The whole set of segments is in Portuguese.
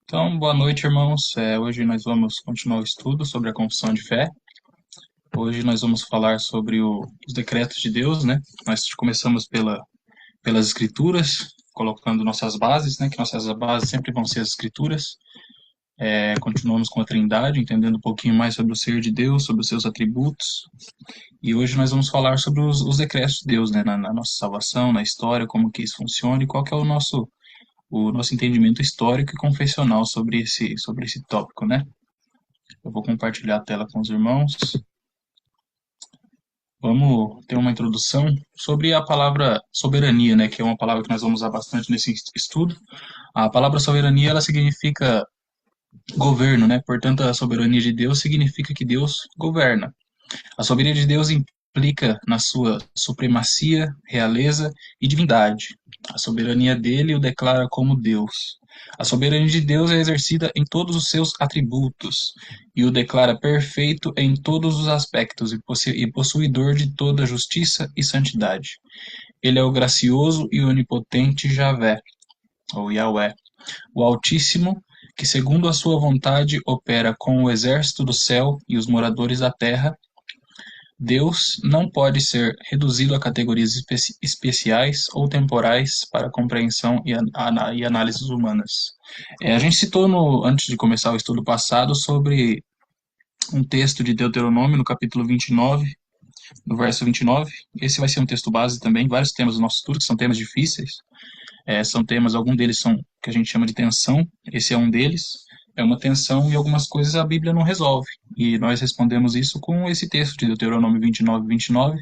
Então, boa noite, irmãos. Hoje nós vamos continuar o estudo sobre a confissão de fé. Hoje nós vamos falar sobre os decretos de Deus, né? Nós começamos pelas Escrituras, colocando nossas bases, né? Que nossas bases sempre vão ser as Escrituras. Continuamos com a Trindade, entendendo um pouquinho mais sobre o ser de Deus, sobre os seus atributos. E hoje nós vamos falar sobre os decretos de Deus, né? Na nossa salvação, na história, como que isso funciona e qual que é o nosso entendimento histórico e confessional sobre esse tópico, né? Eu vou compartilhar a tela com os irmãos. Vamos ter uma introdução sobre a palavra soberania, né, que é uma palavra que nós vamos usar bastante nesse estudo. A palavra soberania, ela significa governo, né? Portanto, a soberania de Deus significa que Deus governa. A soberania de Deus implica na sua supremacia, realeza e divindade. A soberania dele o declara como Deus. A soberania de Deus é exercida em todos os seus atributos e o declara perfeito em todos os aspectos e possuidor de toda justiça e santidade. Ele é o gracioso e onipotente Javé, ou Yahweh, o Altíssimo, que segundo a sua vontade opera com o exército do céu e os moradores da terra. Deus não pode ser reduzido a categorias especiais ou temporais para compreensão e análises humanas. A gente citou, antes de começar o estudo passado, sobre um texto de Deuteronômio, no capítulo 29, no verso 29. Esse vai ser um texto base também, vários temas do nosso estudo, que são temas difíceis. São temas, alguns deles são que a gente chama de tensão, esse é um deles. É uma tensão e algumas coisas a Bíblia não resolve. E nós respondemos isso com esse texto de Deuteronômio 29, 29,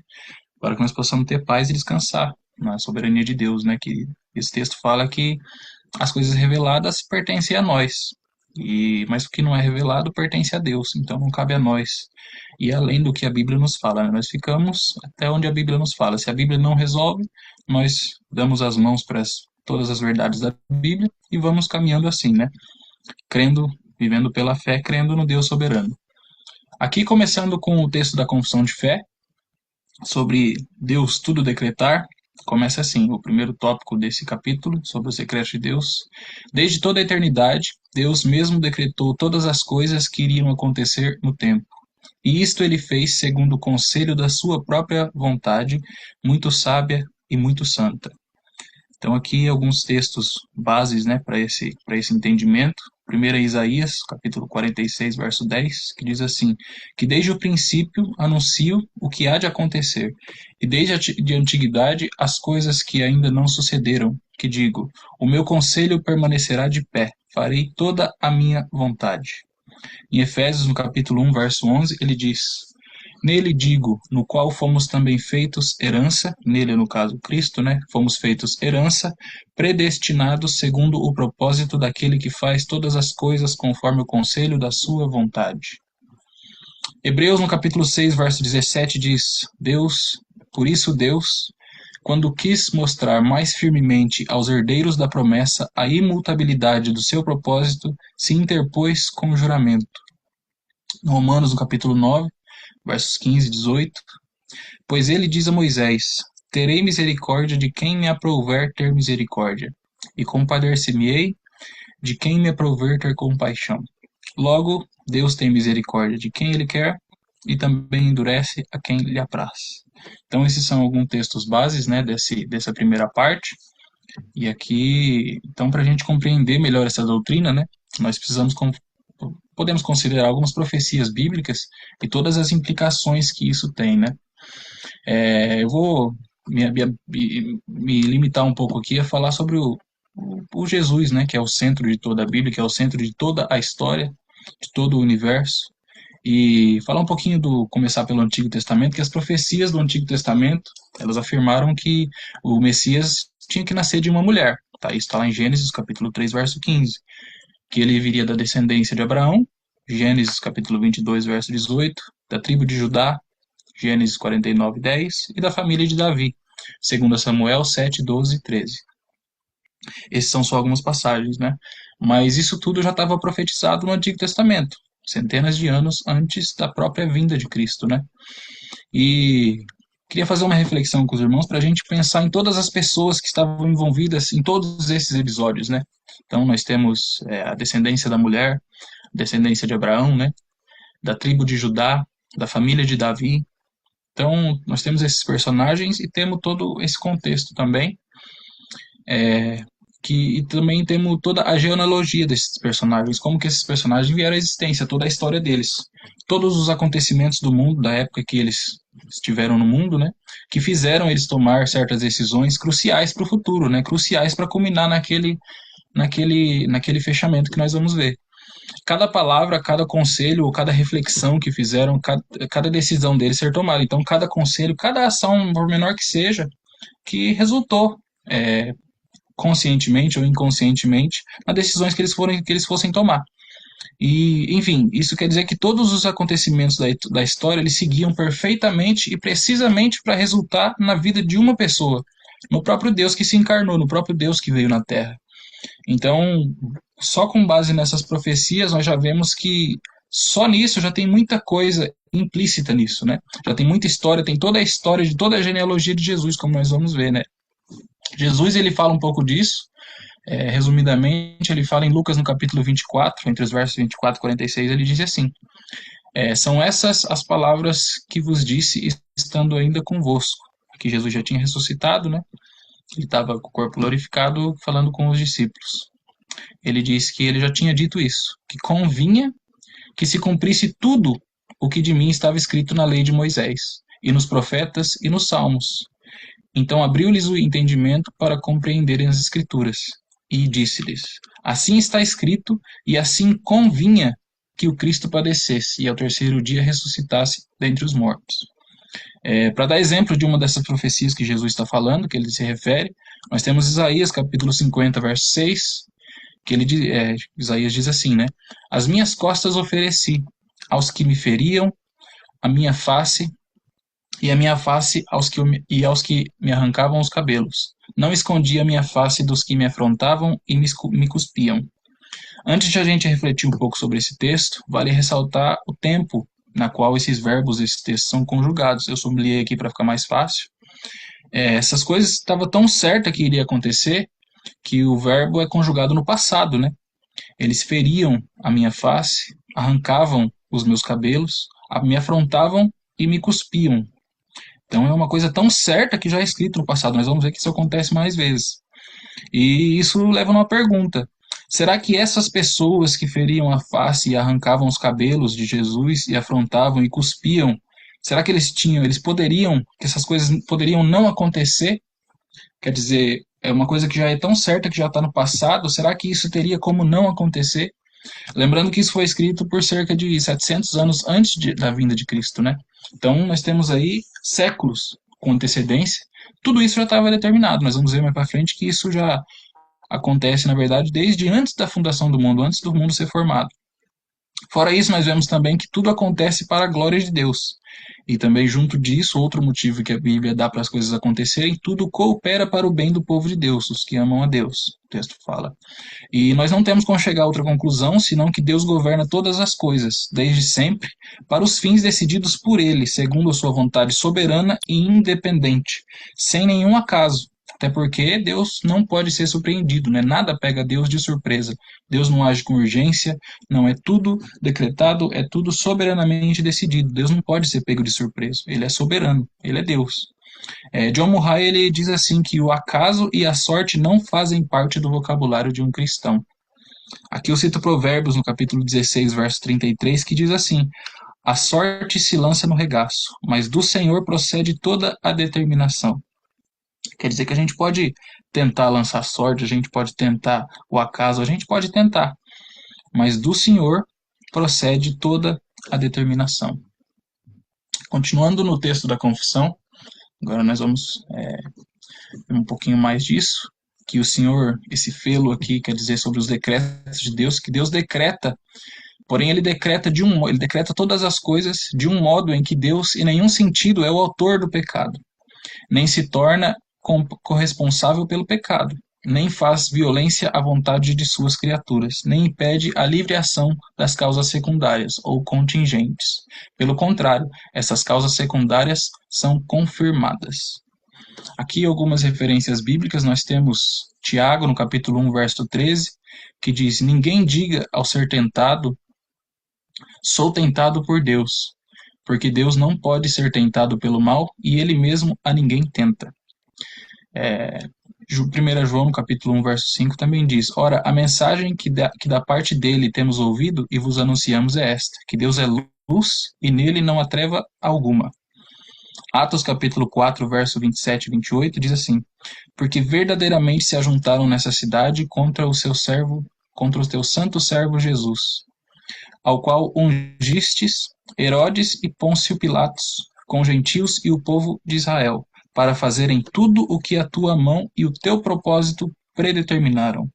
para que nós possamos ter paz e descansar na soberania de Deus, né? Que esse texto fala que as coisas reveladas pertencem a nós, mas o que não é revelado pertence a Deus, então não cabe a nós. E além do que a Bíblia nos fala, né? Nós ficamos até onde a Bíblia nos fala. Se a Bíblia não resolve, nós damos as mãos para todas as verdades da Bíblia e vamos caminhando assim, né? Crendo, vivendo pela fé, crendo no Deus soberano. Aqui começando com o texto da confissão de fé, sobre Deus tudo decretar, começa assim, o primeiro tópico desse capítulo, sobre os decretos de Deus. Desde toda a eternidade, Deus mesmo decretou todas as coisas que iriam acontecer no tempo. E isto ele fez segundo o conselho da sua própria vontade, muito sábia e muito santa. Então aqui alguns textos bases, né, para esse entendimento. Primeiro é Isaías, capítulo 46, verso 10, que diz assim: que desde o princípio anuncio o que há de acontecer, e desde a antiguidade as coisas que ainda não sucederam, que digo: o meu conselho permanecerá de pé, farei toda a minha vontade. Em Efésios, no capítulo 1, verso 11, ele diz: nele digo, no qual fomos também feitos herança, nele no caso Cristo, né? Fomos feitos herança, predestinados segundo o propósito daquele que faz todas as coisas conforme o conselho da sua vontade. Hebreus no capítulo 6, verso 17 diz: por isso Deus, quando quis mostrar mais firmemente aos herdeiros da promessa a imutabilidade do seu propósito, se interpôs com juramento. Romanos no capítulo 9, versos 15 e 18. Pois ele diz a Moisés: terei misericórdia de quem me aprouver ter misericórdia, e compadecer-me-ei de quem me aprouver ter compaixão. Logo, Deus tem misericórdia de quem ele quer e também endurece a quem lhe apraz. Então, esses são alguns textos bases, né, dessa primeira parte. E aqui, então, para a gente compreender melhor essa doutrina, né, nós podemos considerar algumas profecias bíblicas e todas as implicações que isso tem, né? Eu vou me limitar um pouco aqui a falar sobre o Jesus, né, que é o centro de toda a Bíblia, que é o centro de toda a história, de todo o universo, e falar um pouquinho começar pelo Antigo Testamento, que as profecias do Antigo Testamento, elas afirmaram que o Messias tinha que nascer de uma mulher, tá? Isso está lá em Gênesis, capítulo 3, verso 15, que ele viria da descendência de Abraão, Gênesis, capítulo 22, verso 18, da tribo de Judá, Gênesis 49, 10, e da família de Davi, segundo Samuel 7, 12 e 13. Esses são só algumas passagens, né? Mas isso tudo já estava profetizado no Antigo Testamento, centenas de anos antes da própria vinda de Cristo, né? E Queria fazer uma reflexão com os irmãos para a gente pensar em todas as pessoas que estavam envolvidas em todos esses episódios, né? Então, nós temos a descendência da mulher, descendência de Abraão, né? Da tribo de Judá, da família de Davi. Então, nós temos esses personagens e temos todo esse contexto também, é, e também temos toda a genealogia desses personagens, como que esses personagens vieram à existência, toda a história deles, todos os acontecimentos do mundo, da época que eles estiveram no mundo, né, que fizeram eles tomar certas decisões cruciais para o futuro, né, cruciais para culminar naquele fechamento que nós vamos ver. Cada palavra, cada conselho, ou cada reflexão que fizeram, cada decisão deles ser tomada. Então, cada conselho, cada ação, por menor que seja, que resultou é, conscientemente ou inconscientemente nas decisões que eles fossem tomar. E, enfim, isso quer dizer que todos os acontecimentos da história eles seguiam perfeitamente e precisamente para resultar na vida de uma pessoa, no próprio Deus que se encarnou, no próprio Deus que veio na Terra. Então, só com base nessas profecias, nós já vemos que só nisso já tem muita coisa implícita nisso, né? Já tem muita história, tem toda a história de toda a genealogia de Jesus, como nós vamos ver, né? Jesus, ele fala um pouco disso, resumidamente, ele fala em Lucas no capítulo 24, entre os versos 24 e 46, ele diz assim, são essas as palavras que vos disse estando ainda convosco, que Jesus já tinha ressuscitado, né? Ele estava com o corpo glorificado falando com os discípulos. Ele disse que ele já tinha dito isso, que convinha que se cumprisse tudo o que de mim estava escrito na lei de Moisés, e nos profetas e nos salmos. Então abriu-lhes o entendimento para compreenderem as Escrituras, e disse-lhes: Assim está escrito, e assim convinha que o Cristo padecesse e ao terceiro dia ressuscitasse dentre os mortos. Para dar exemplo de uma dessas profecias que Jesus está falando, que ele se refere, nós temos Isaías capítulo 50, verso 6, que Isaías diz assim, né? As minhas costas ofereci aos que me feriam, a minha face e a minha face aos que me arrancavam os cabelos. Não escondi a minha face dos que me afrontavam e me cuspiam. Antes de a gente refletir um pouco sobre esse texto, vale ressaltar o tempo na qual esses verbos, esses textos são conjugados. Eu sublinhei aqui para ficar mais fácil. Essas coisas estavam tão certas que iria acontecer que o verbo é conjugado no passado, né? Eles feriam a minha face, arrancavam os meus cabelos, me afrontavam e me cuspiam. Então é uma coisa tão certa que já é escrito no passado. Nós vamos ver que isso acontece mais vezes. E isso leva a uma pergunta. Será que essas pessoas que feriam a face e arrancavam os cabelos de Jesus e afrontavam e cuspiam, será que eles poderiam, que essas coisas poderiam não acontecer? Quer dizer, é uma coisa que já é tão certa que já está no passado, será que isso teria como não acontecer? Lembrando que isso foi escrito por cerca de 700 anos antes da vinda de Cristo, né? Então, nós temos aí séculos com antecedência. Tudo isso já estava determinado. Nós vamos ver mais para frente que isso já acontece, na verdade, desde antes da fundação do mundo, antes do mundo ser formado. Fora isso, nós vemos também que tudo acontece para a glória de Deus. E também, junto disso, outro motivo que a Bíblia dá para as coisas acontecerem, tudo coopera para o bem do povo de Deus, os que amam a Deus, o texto fala. E nós não temos como chegar a outra conclusão, senão que Deus governa todas as coisas, desde sempre, para os fins decididos por Ele, segundo a sua vontade soberana e independente, sem nenhum acaso. Até porque Deus não pode ser surpreendido, né? Nada pega Deus de surpresa. Deus não age com urgência, não é tudo decretado, é tudo soberanamente decidido. Deus não pode ser pego de surpresa. Ele é soberano, ele é Deus. John Murray ele diz assim que o acaso e a sorte não fazem parte do vocabulário de um cristão. Aqui eu cito Provérbios no capítulo 16, verso 33, que diz assim: A sorte se lança no regaço, mas do Senhor procede toda a determinação. Quer dizer que a gente pode tentar lançar sorte, a gente pode tentar o acaso, a gente pode tentar, mas do Senhor procede toda a determinação. Continuando no texto da confissão, agora nós vamos ver um pouquinho mais disso, que o Senhor, esse felo aqui, quer dizer sobre os decretos de Deus, que Deus decreta, porém ele decreta ele decreta todas as coisas de um modo em que Deus, em nenhum sentido, é o autor do pecado, nem se torna corresponsável pelo pecado. nem faz violência à vontade de suas criaturas, nem impede a livre ação das causas secundárias ou contingentes. Pelo contrário, essas causas secundárias são confirmadas. Aqui algumas referências bíblicas, nós temos Tiago, no capítulo 1, verso 13, que diz: Ninguém diga ao ser tentado, sou tentado por Deus, porque Deus não pode ser tentado pelo mal e ele mesmo a ninguém tenta. 1 João, no capítulo 1, verso 5, também diz: Ora, a mensagem que da parte dele temos ouvido e vos anunciamos é esta, que Deus é luz e nele não há treva alguma. Atos capítulo 4, verso 27 e 28 diz assim: Porque verdadeiramente se ajuntaram nessa cidade contra o teu santo servo Jesus, ao qual ungistes Herodes e Pôncio Pilatos, com gentios e o povo de Israel, para fazerem tudo o que a tua mão e o teu propósito predeterminaram.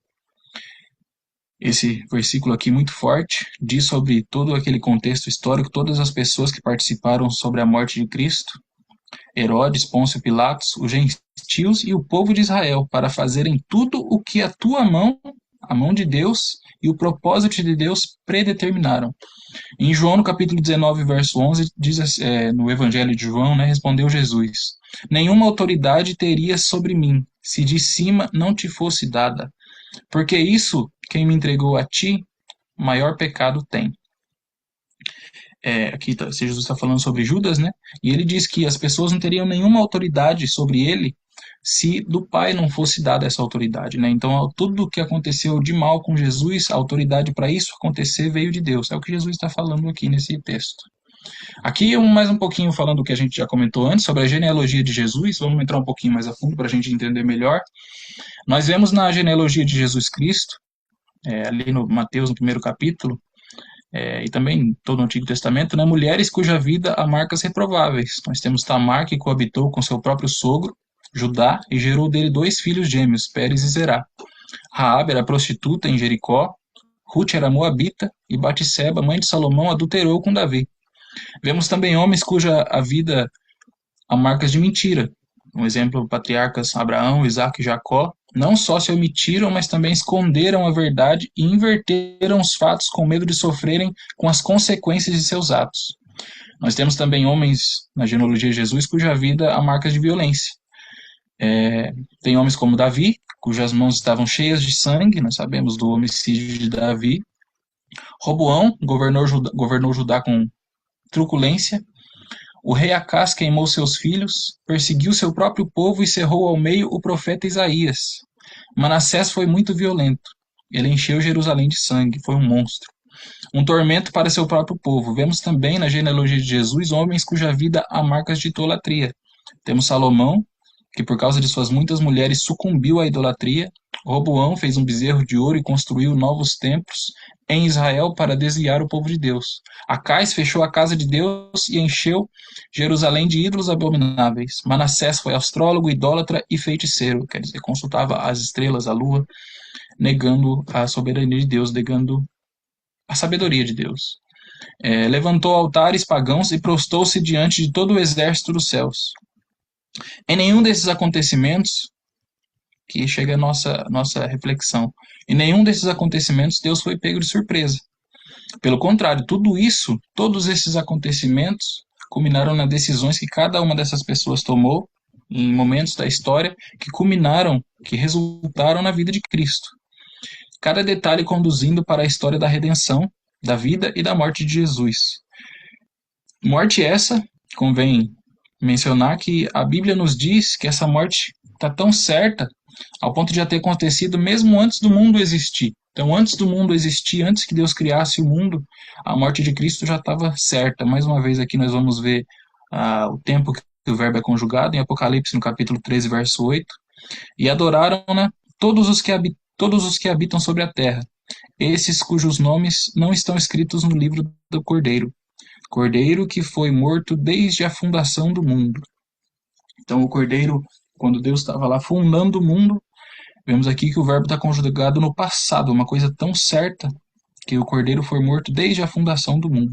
Esse versículo aqui muito forte diz sobre todo aquele contexto histórico, todas as pessoas que participaram sobre a morte de Cristo, Herodes, Pôncio Pilatos, os gentios e o povo de Israel, para fazerem tudo o que a tua mão, a mão de Deus e o propósito de Deus predeterminaram. Em João, no capítulo 19, verso 11, diz, no Evangelho de João, né, respondeu Jesus: Nenhuma autoridade teria sobre mim, se de cima não te fosse dada. Porque isso, quem me entregou a ti, maior pecado tem. Aqui Jesus está falando sobre Judas, né? E ele diz que as pessoas não teriam nenhuma autoridade sobre ele se do Pai não fosse dada essa autoridade, né? Então, tudo o que aconteceu de mal com Jesus, a autoridade para isso acontecer veio de Deus. É o que Jesus está falando aqui nesse texto. Aqui, mais um pouquinho falando do que a gente já comentou antes, sobre a genealogia de Jesus, vamos entrar um pouquinho mais a fundo para a gente entender melhor. Nós vemos na genealogia de Jesus Cristo, ali no Mateus, no primeiro capítulo, e também em todo o Antigo Testamento, né, mulheres cuja vida há marcas reprováveis. Nós temos Tamar, que coabitou com seu próprio sogro, Judá, e gerou dele 2 filhos gêmeos, Pérez e Zerá. Raabe era prostituta em Jericó, Ruth era moabita, e Batseba, mãe de Salomão, adulterou com Davi. Vemos também homens cuja a vida há marcas de mentira. Um exemplo, patriarcas Abraão, Isaac e Jacó, não só se omitiram, mas também esconderam a verdade e inverteram os fatos com medo de sofrerem com as consequências de seus atos. Nós temos também homens na genealogia de Jesus cuja vida há marcas de violência. Tem homens como Davi, cujas mãos estavam cheias de sangue, nós sabemos do homicídio de Davi. Roboão governou Judá com truculência. O rei Acás queimou seus filhos, perseguiu seu próprio povo e cerrou ao meio o profeta Isaías. Manassés foi muito violento. Ele encheu Jerusalém de sangue, foi um monstro. Um tormento para seu próprio povo. Vemos também na genealogia de Jesus homens cuja vida há marcas de idolatria. Temos Salomão, que por causa de suas muitas mulheres sucumbiu à idolatria. Roboão fez um bezerro de ouro e construiu novos templos em Israel para desviar o povo de Deus. Acais fechou a casa de Deus e encheu Jerusalém de ídolos abomináveis. Manassés foi astrólogo, idólatra e feiticeiro, quer dizer, consultava as estrelas, a lua, negando a soberania de Deus, negando a sabedoria de Deus. Levantou altares pagãos e prostou-se diante de todo o exército dos céus. Em nenhum desses acontecimentos, que chega a nossa reflexão, em nenhum desses acontecimentos Deus foi pego de surpresa. Pelo contrário, todos esses acontecimentos culminaram nas decisões que cada uma dessas pessoas tomou em momentos da história que resultaram na vida de Cristo. Cada detalhe conduzindo para a história da redenção, da vida e da morte de Jesus. Morte essa, convém mencionar que a Bíblia nos diz que essa morte está tão certa ao ponto de já ter acontecido mesmo antes do mundo existir. Então, antes do mundo existir, antes que Deus criasse o mundo, a morte de Cristo já estava certa. Mais uma vez aqui nós vamos ver o tempo que o verbo é conjugado, em Apocalipse, no capítulo 13, verso 8. E adoraram, né, todos os que habitam sobre a terra, esses cujos nomes não estão escritos no livro do Cordeiro. Cordeiro que foi morto desde a fundação do mundo. Então, o Cordeiro, quando Deus estava lá fundando o mundo, vemos aqui que o verbo está conjugado no passado, uma coisa tão certa que o Cordeiro foi morto desde a fundação do mundo.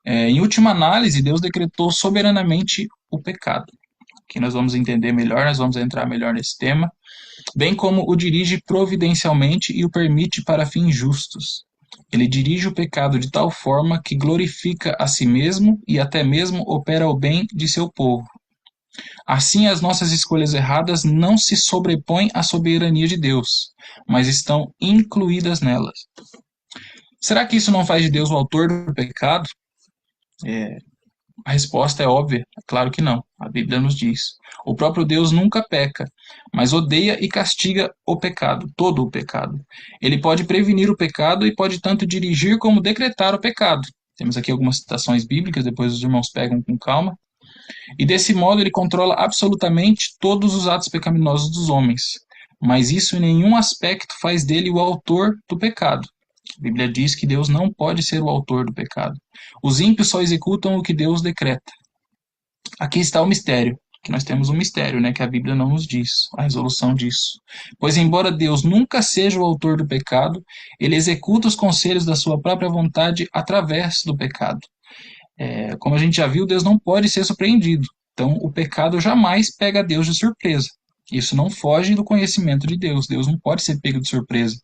Em última análise, Deus decretou soberanamente o pecado. que nós vamos entender melhor, nós vamos entrar melhor nesse tema, bem como o dirige providencialmente e o permite para fins justos. Ele dirige o pecado de tal forma que glorifica a si mesmo e até mesmo opera o bem de seu povo. Assim, as nossas escolhas erradas não se sobrepõem à soberania de Deus, mas estão incluídas nelas. Será que isso não faz de Deus o autor do pecado? A resposta é óbvia, claro que não. A Bíblia nos diz. O próprio Deus nunca peca, mas odeia e castiga o pecado, todo o pecado. Ele pode prevenir o pecado e pode tanto dirigir como decretar o pecado. Temos aqui algumas citações bíblicas, depois os irmãos pegam com calma. E desse modo ele controla absolutamente todos os atos pecaminosos dos homens. Mas isso em nenhum aspecto faz dele o autor do pecado. A Bíblia diz que Deus não pode ser o autor do pecado. Os ímpios só executam o que Deus decreta. Aqui está o mistério, que nós temos um mistério, né, que a Bíblia não nos diz, a resolução disso. Pois embora Deus nunca seja o autor do pecado, ele executa os conselhos da sua própria vontade através do pecado. Como a gente já viu, Deus não pode ser surpreendido. Então, o pecado jamais pega Deus de surpresa. Isso não foge do conhecimento de Deus. Deus não pode ser pego de surpresa.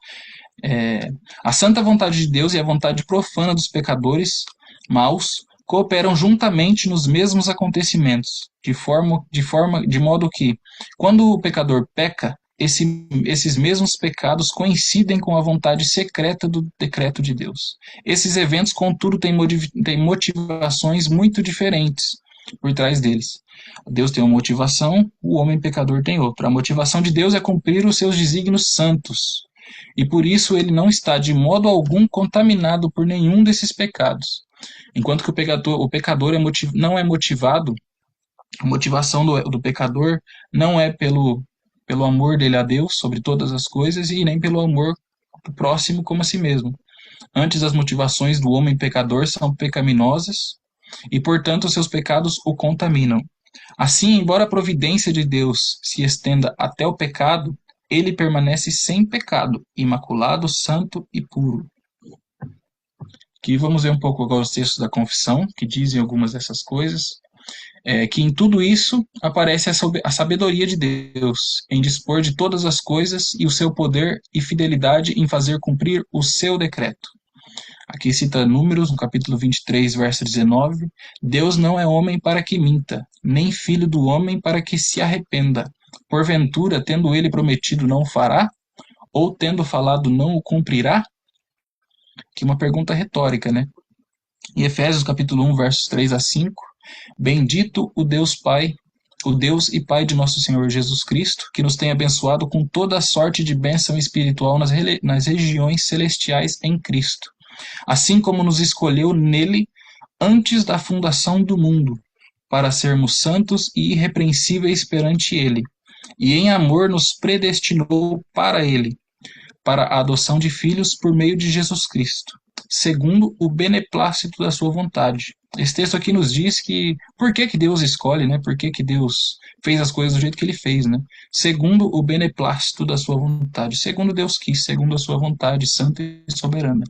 A santa vontade de Deus e a vontade profana dos pecadores maus cooperam juntamente nos mesmos acontecimentos, de modo que, quando o pecador peca, esses mesmos pecados coincidem com a vontade secreta do decreto de Deus. Esses eventos, contudo, têm motivações muito diferentes por trás deles. Deus tem uma motivação, o homem pecador tem outra. A motivação de Deus é cumprir os seus desígnios santos, e por isso ele não está de modo algum contaminado por nenhum desses pecados. Enquanto que o pecador não é motivado, a motivação do pecador não é pelo amor dele a Deus sobre todas as coisas e nem pelo amor do próximo como a si mesmo. Antes, as motivações do homem pecador são pecaminosas e, portanto, seus pecados o contaminam. Assim, embora a providência de Deus se estenda até o pecado, ele permanece sem pecado, imaculado, santo e puro. Aqui vamos ver um pouco agora os textos da confissão, que dizem algumas dessas coisas. Que em tudo isso aparece a sabedoria de Deus, em dispor de todas as coisas e o seu poder e fidelidade em fazer cumprir o seu decreto. Aqui cita Números, no capítulo 23, verso 19. Deus não é homem para que minta, nem filho do homem para que se arrependa. Porventura, tendo ele prometido, não o fará? Ou tendo falado, não o cumprirá? Aqui uma pergunta retórica, né? Em Efésios, capítulo 1, versos 3 a 5. Bendito o Deus Pai, o Deus e Pai de nosso Senhor Jesus Cristo, que nos tem abençoado com toda a sorte de bênção espiritual nas regiões celestiais em Cristo, assim como nos escolheu nele antes da fundação do mundo, para sermos santos e irrepreensíveis perante ele, e em amor nos predestinou para ele, para a adoção de filhos por meio de Jesus Cristo, segundo o beneplácito da sua vontade. Esse texto aqui nos diz que por que Deus escolhe, né? Por que Deus fez as coisas do jeito que ele fez, né? Segundo o beneplácito da sua vontade, segundo Deus quis, segundo a sua vontade santa e soberana.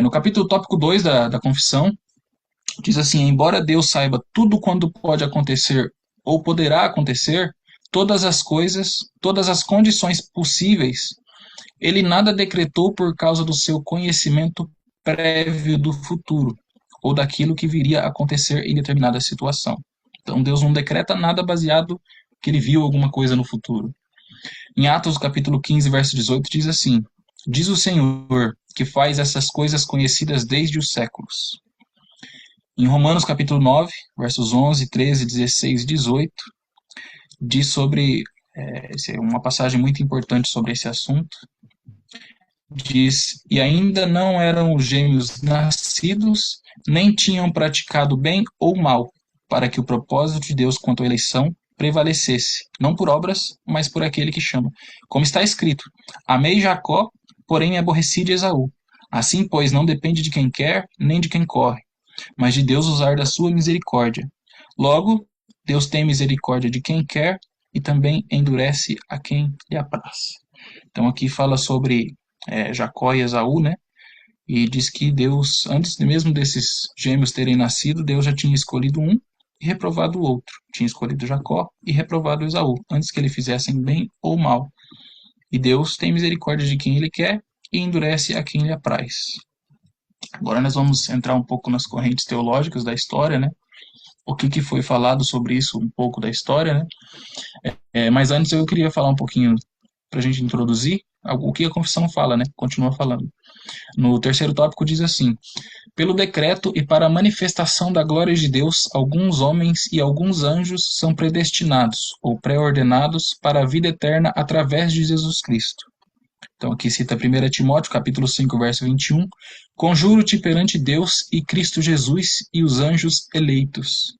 No capítulo tópico 2 da confissão, diz assim: embora Deus saiba tudo quando pode acontecer ou poderá acontecer, todas as coisas, todas as condições possíveis, ele nada decretou por causa do seu conhecimento prévio do futuro, ou daquilo que viria a acontecer em determinada situação. Então Deus não decreta nada baseado que ele viu alguma coisa no futuro. Em Atos capítulo 15, verso 18, diz assim: diz o Senhor, que faz essas coisas conhecidas desde os séculos. Em Romanos capítulo 9, versos 11, 13, 16 e 18, diz sobre, uma passagem muito importante sobre esse assunto, diz: e ainda não eram os gêmeos nascidos, nem tinham praticado bem ou mal, para que o propósito de Deus quanto à eleição prevalecesse, não por obras, mas por aquele que chama. Como está escrito: amei Jacó, porém me aborreci de Esaú. Assim, pois, não depende de quem quer, nem de quem corre, mas de Deus usar da sua misericórdia. Logo, Deus tem misericórdia de quem quer e também endurece a quem lhe apraz. Então aqui fala sobre Jacó e Esaú, né? E diz que Deus, antes mesmo desses gêmeos terem nascido, Deus já tinha escolhido um e reprovado o outro. Tinha escolhido Jacó e reprovado Esaú, antes que ele fizessem bem ou mal. E Deus tem misericórdia de quem ele quer e endurece a quem lhe apraz. Agora nós vamos entrar um pouco nas correntes teológicas da história, né? O que foi falado sobre isso, um pouco da história, né? Mas antes eu queria falar um pouquinho, para a gente introduzir, o que a confissão fala, né? Continua falando. No terceiro tópico diz assim: pelo decreto e para a manifestação da glória de Deus, alguns homens e alguns anjos são predestinados ou pré-ordenados para a vida eterna através de Jesus Cristo. Então aqui cita 1 Timóteo, capítulo 5, verso 21. Conjuro-te perante Deus e Cristo Jesus e os anjos eleitos,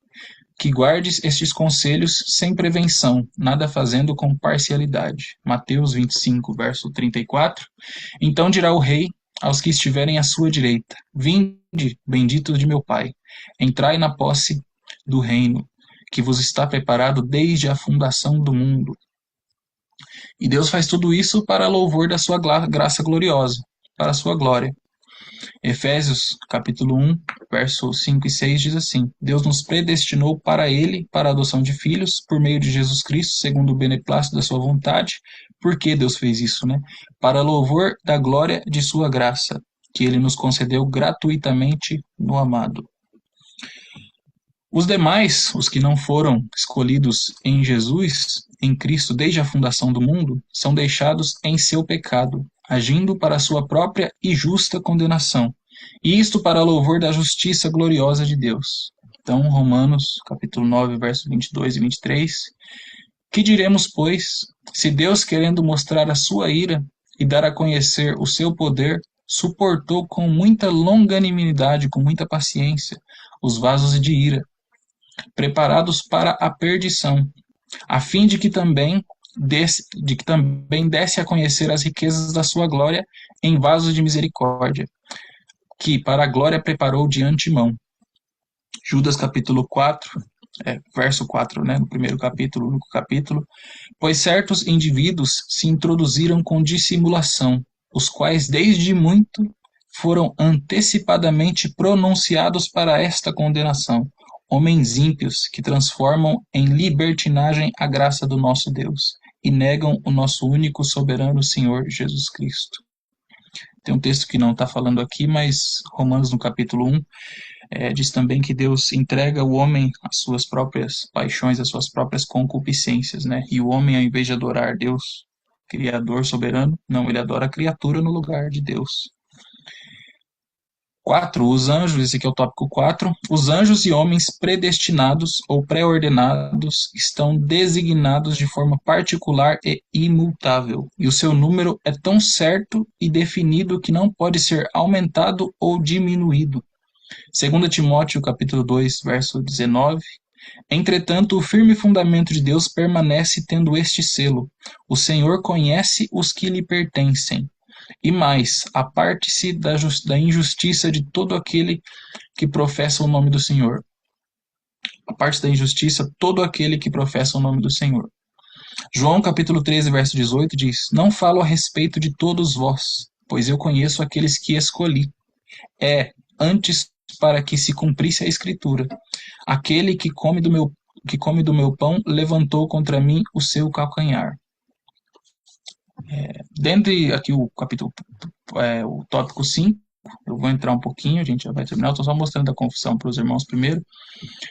que guardes estes conselhos sem prevenção, nada fazendo com parcialidade. Mateus 25, verso 34. Então dirá o rei aos que estiverem à sua direita: vinde, benditos de meu Pai, entrai na posse do reino, que vos está preparado desde a fundação do mundo. E Deus faz tudo isso para louvor da sua graça gloriosa, para a sua glória. Efésios, capítulo 1, versos 5 e 6 diz assim: Deus nos predestinou para ele, para a adoção de filhos, por meio de Jesus Cristo, segundo o beneplácito da sua vontade. Por que Deus fez isso, né? Para louvor da glória de sua graça, que ele nos concedeu gratuitamente no amado. Os demais, os que não foram escolhidos em Jesus, em Cristo, desde a fundação do mundo, são deixados em seu pecado, agindo para a sua própria e justa condenação, e isto para louvor da justiça gloriosa de Deus. Então, Romanos, capítulo 9, versos 22 e 23. Que diremos, pois, se Deus, querendo mostrar a sua ira e dar a conhecer o seu poder, suportou com muita longanimidade, com muita paciência, os vasos de ira, preparados para a perdição, a fim de que também desse a conhecer as riquezas da sua glória em vasos de misericórdia, que para a glória preparou de antemão. Judas capítulo 4, verso 4, né, no primeiro capítulo, único capítulo. Pois certos indivíduos se introduziram com dissimulação, os quais desde muito foram antecipadamente pronunciados para esta condenação, homens ímpios que transformam em libertinagem a graça do nosso Deus e negam o nosso único soberano Senhor Jesus Cristo. Tem um texto que não está falando aqui, mas Romanos no capítulo 1 diz também que Deus entrega o homem às suas próprias paixões, às suas próprias concupiscências, né? E o homem, ao invés de adorar Deus, Criador soberano, não, ele adora a criatura no lugar de Deus. 4. Os anjos, esse aqui é o tópico 4. Os anjos e homens predestinados ou pré-ordenados estão designados de forma particular e imutável, e o seu número é tão certo e definido que não pode ser aumentado ou diminuído. 2 Timóteo capítulo 2, verso 19. Entretanto, o firme fundamento de Deus permanece tendo este selo: o Senhor conhece os que lhe pertencem. E mais, aparte-se da injustiça de todo aquele que professa o nome do Senhor. Aparte da injustiça todo aquele que professa o nome do Senhor. João capítulo 13, verso 18 diz: Não falo a respeito de todos vós, pois eu conheço aqueles que escolhi. Antes para que se cumprisse a escritura: aquele que come do meu pão levantou contra mim o seu calcanhar. Dentre aqui o capítulo, o tópico 5, eu vou entrar um pouquinho, a gente já vai terminar, eu estou só mostrando a confissão para os irmãos primeiro.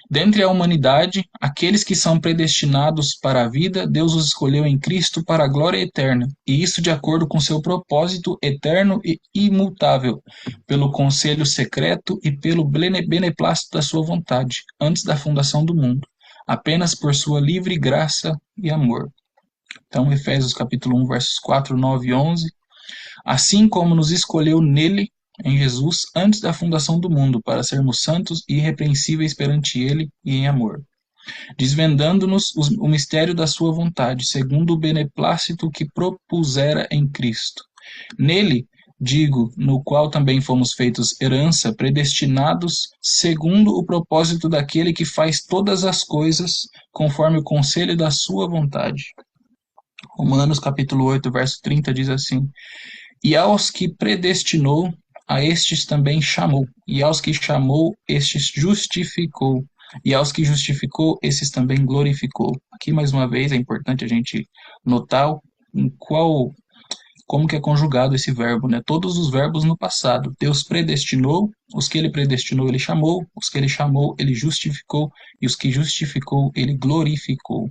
Dentre a humanidade, aqueles que são predestinados para a vida, Deus os escolheu em Cristo para a glória eterna, e isso de acordo com seu propósito eterno e imutável, pelo conselho secreto e pelo beneplácito da sua vontade, antes da fundação do mundo, apenas por sua livre graça e amor. Então, Efésios capítulo 1, versos 4, 9 e 11. Assim como nos escolheu nele, em Jesus, antes da fundação do mundo, para sermos santos e irrepreensíveis perante ele e em amor, desvendando-nos o mistério da sua vontade, segundo o beneplácito que propusera em Cristo. Nele, digo, no qual também fomos feitos herança, predestinados segundo o propósito daquele que faz todas as coisas conforme o conselho da sua vontade. Romanos capítulo 8, verso 30 diz assim: E aos que predestinou, a estes também chamou, e aos que chamou, estes justificou, E aos que justificou, esses também glorificou. Aqui, mais uma vez, é importante a gente notar em qual, como que é conjugado esse verbo, né? Todos os verbos no passado. Deus predestinou, os que ele predestinou, ele chamou, os que ele chamou, ele justificou, e os que justificou, ele glorificou.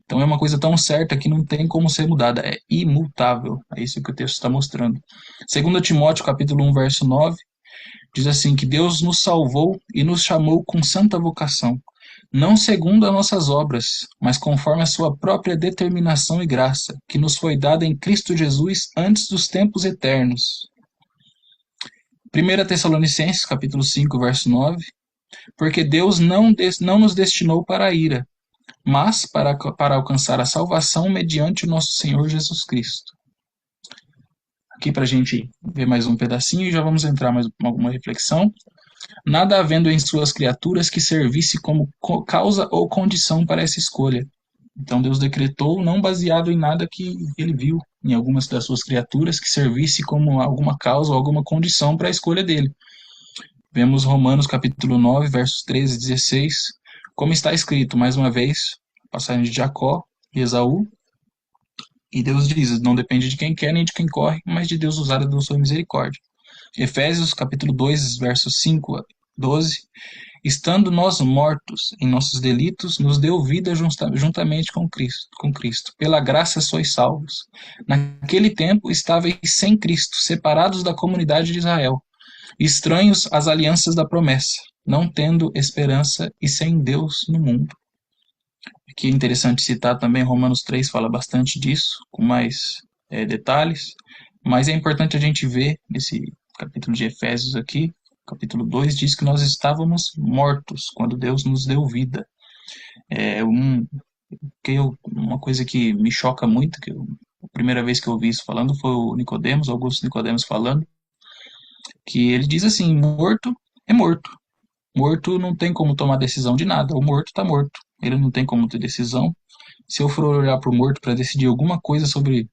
Então é uma coisa tão certa que não tem como ser mudada, é imutável. É isso que o texto está mostrando. Segundo Timóteo, capítulo 1, verso 9, diz assim, que Deus nos salvou e nos chamou com santa vocação, não segundo as nossas obras, mas conforme a sua própria determinação e graça, que nos foi dada em Cristo Jesus antes dos tempos eternos. 1 Tessalonicenses, capítulo 5, verso 9, porque Deus não nos destinou para a ira, mas para alcançar a salvação mediante o nosso Senhor Jesus Cristo. Aqui para a gente ver mais um pedacinho e já vamos entrar mais alguma reflexão. Nada havendo em suas criaturas que servisse como causa ou condição para essa escolha. Então Deus decretou, não baseado em nada que ele viu em algumas das suas criaturas, que servisse como alguma causa ou alguma condição para a escolha dele. Vemos Romanos capítulo 9, versos 13 e 16, como está escrito, mais uma vez, passagem de Jacó e Esaú, e Deus diz, não depende de quem quer nem de quem corre, mas de Deus usar da sua misericórdia. Efésios capítulo 2, versos 5 a 12, estando nós mortos em nossos delitos, nos deu vida juntamente com Cristo. Pela graça sois salvos. Naquele tempo estáveis sem Cristo, separados da comunidade de Israel, estranhos às alianças da promessa, não tendo esperança e sem Deus no mundo. Aqui é interessante citar também, Romanos 3 fala bastante disso, com mais detalhes, mas é importante a gente ver nesse capítulo de Efésios aqui, capítulo 2 diz que nós estávamos mortos quando Deus nos deu vida. Uma coisa que me choca muito, a primeira vez que eu ouvi isso falando foi o Nicodemos, Augusto Nicodemos falando, que ele diz assim, morto é morto. Morto não tem como tomar decisão de nada, o morto está morto, ele não tem como ter decisão. Se eu for olhar para o morto para decidir alguma coisa sobre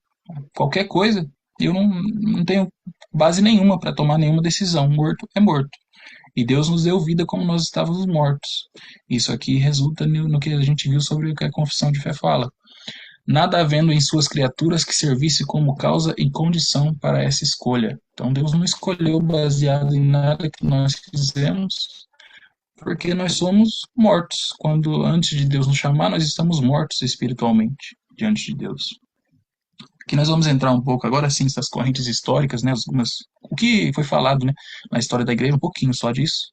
qualquer coisa, eu não tenho base nenhuma para tomar nenhuma decisão, morto é morto. E Deus nos deu vida como nós estávamos mortos. Isso aqui resulta no que a gente viu sobre o que a confissão de fé fala. Nada havendo em suas criaturas que servisse como causa e condição para essa escolha. Então Deus não escolheu baseado em nada que nós fizemos, porque nós somos mortos. Quando antes de Deus nos chamar, nós estamos mortos espiritualmente diante de Deus. Aqui nós vamos entrar um pouco agora sim nessas correntes históricas, né, o que foi falado, né, na história da igreja, um pouquinho só disso.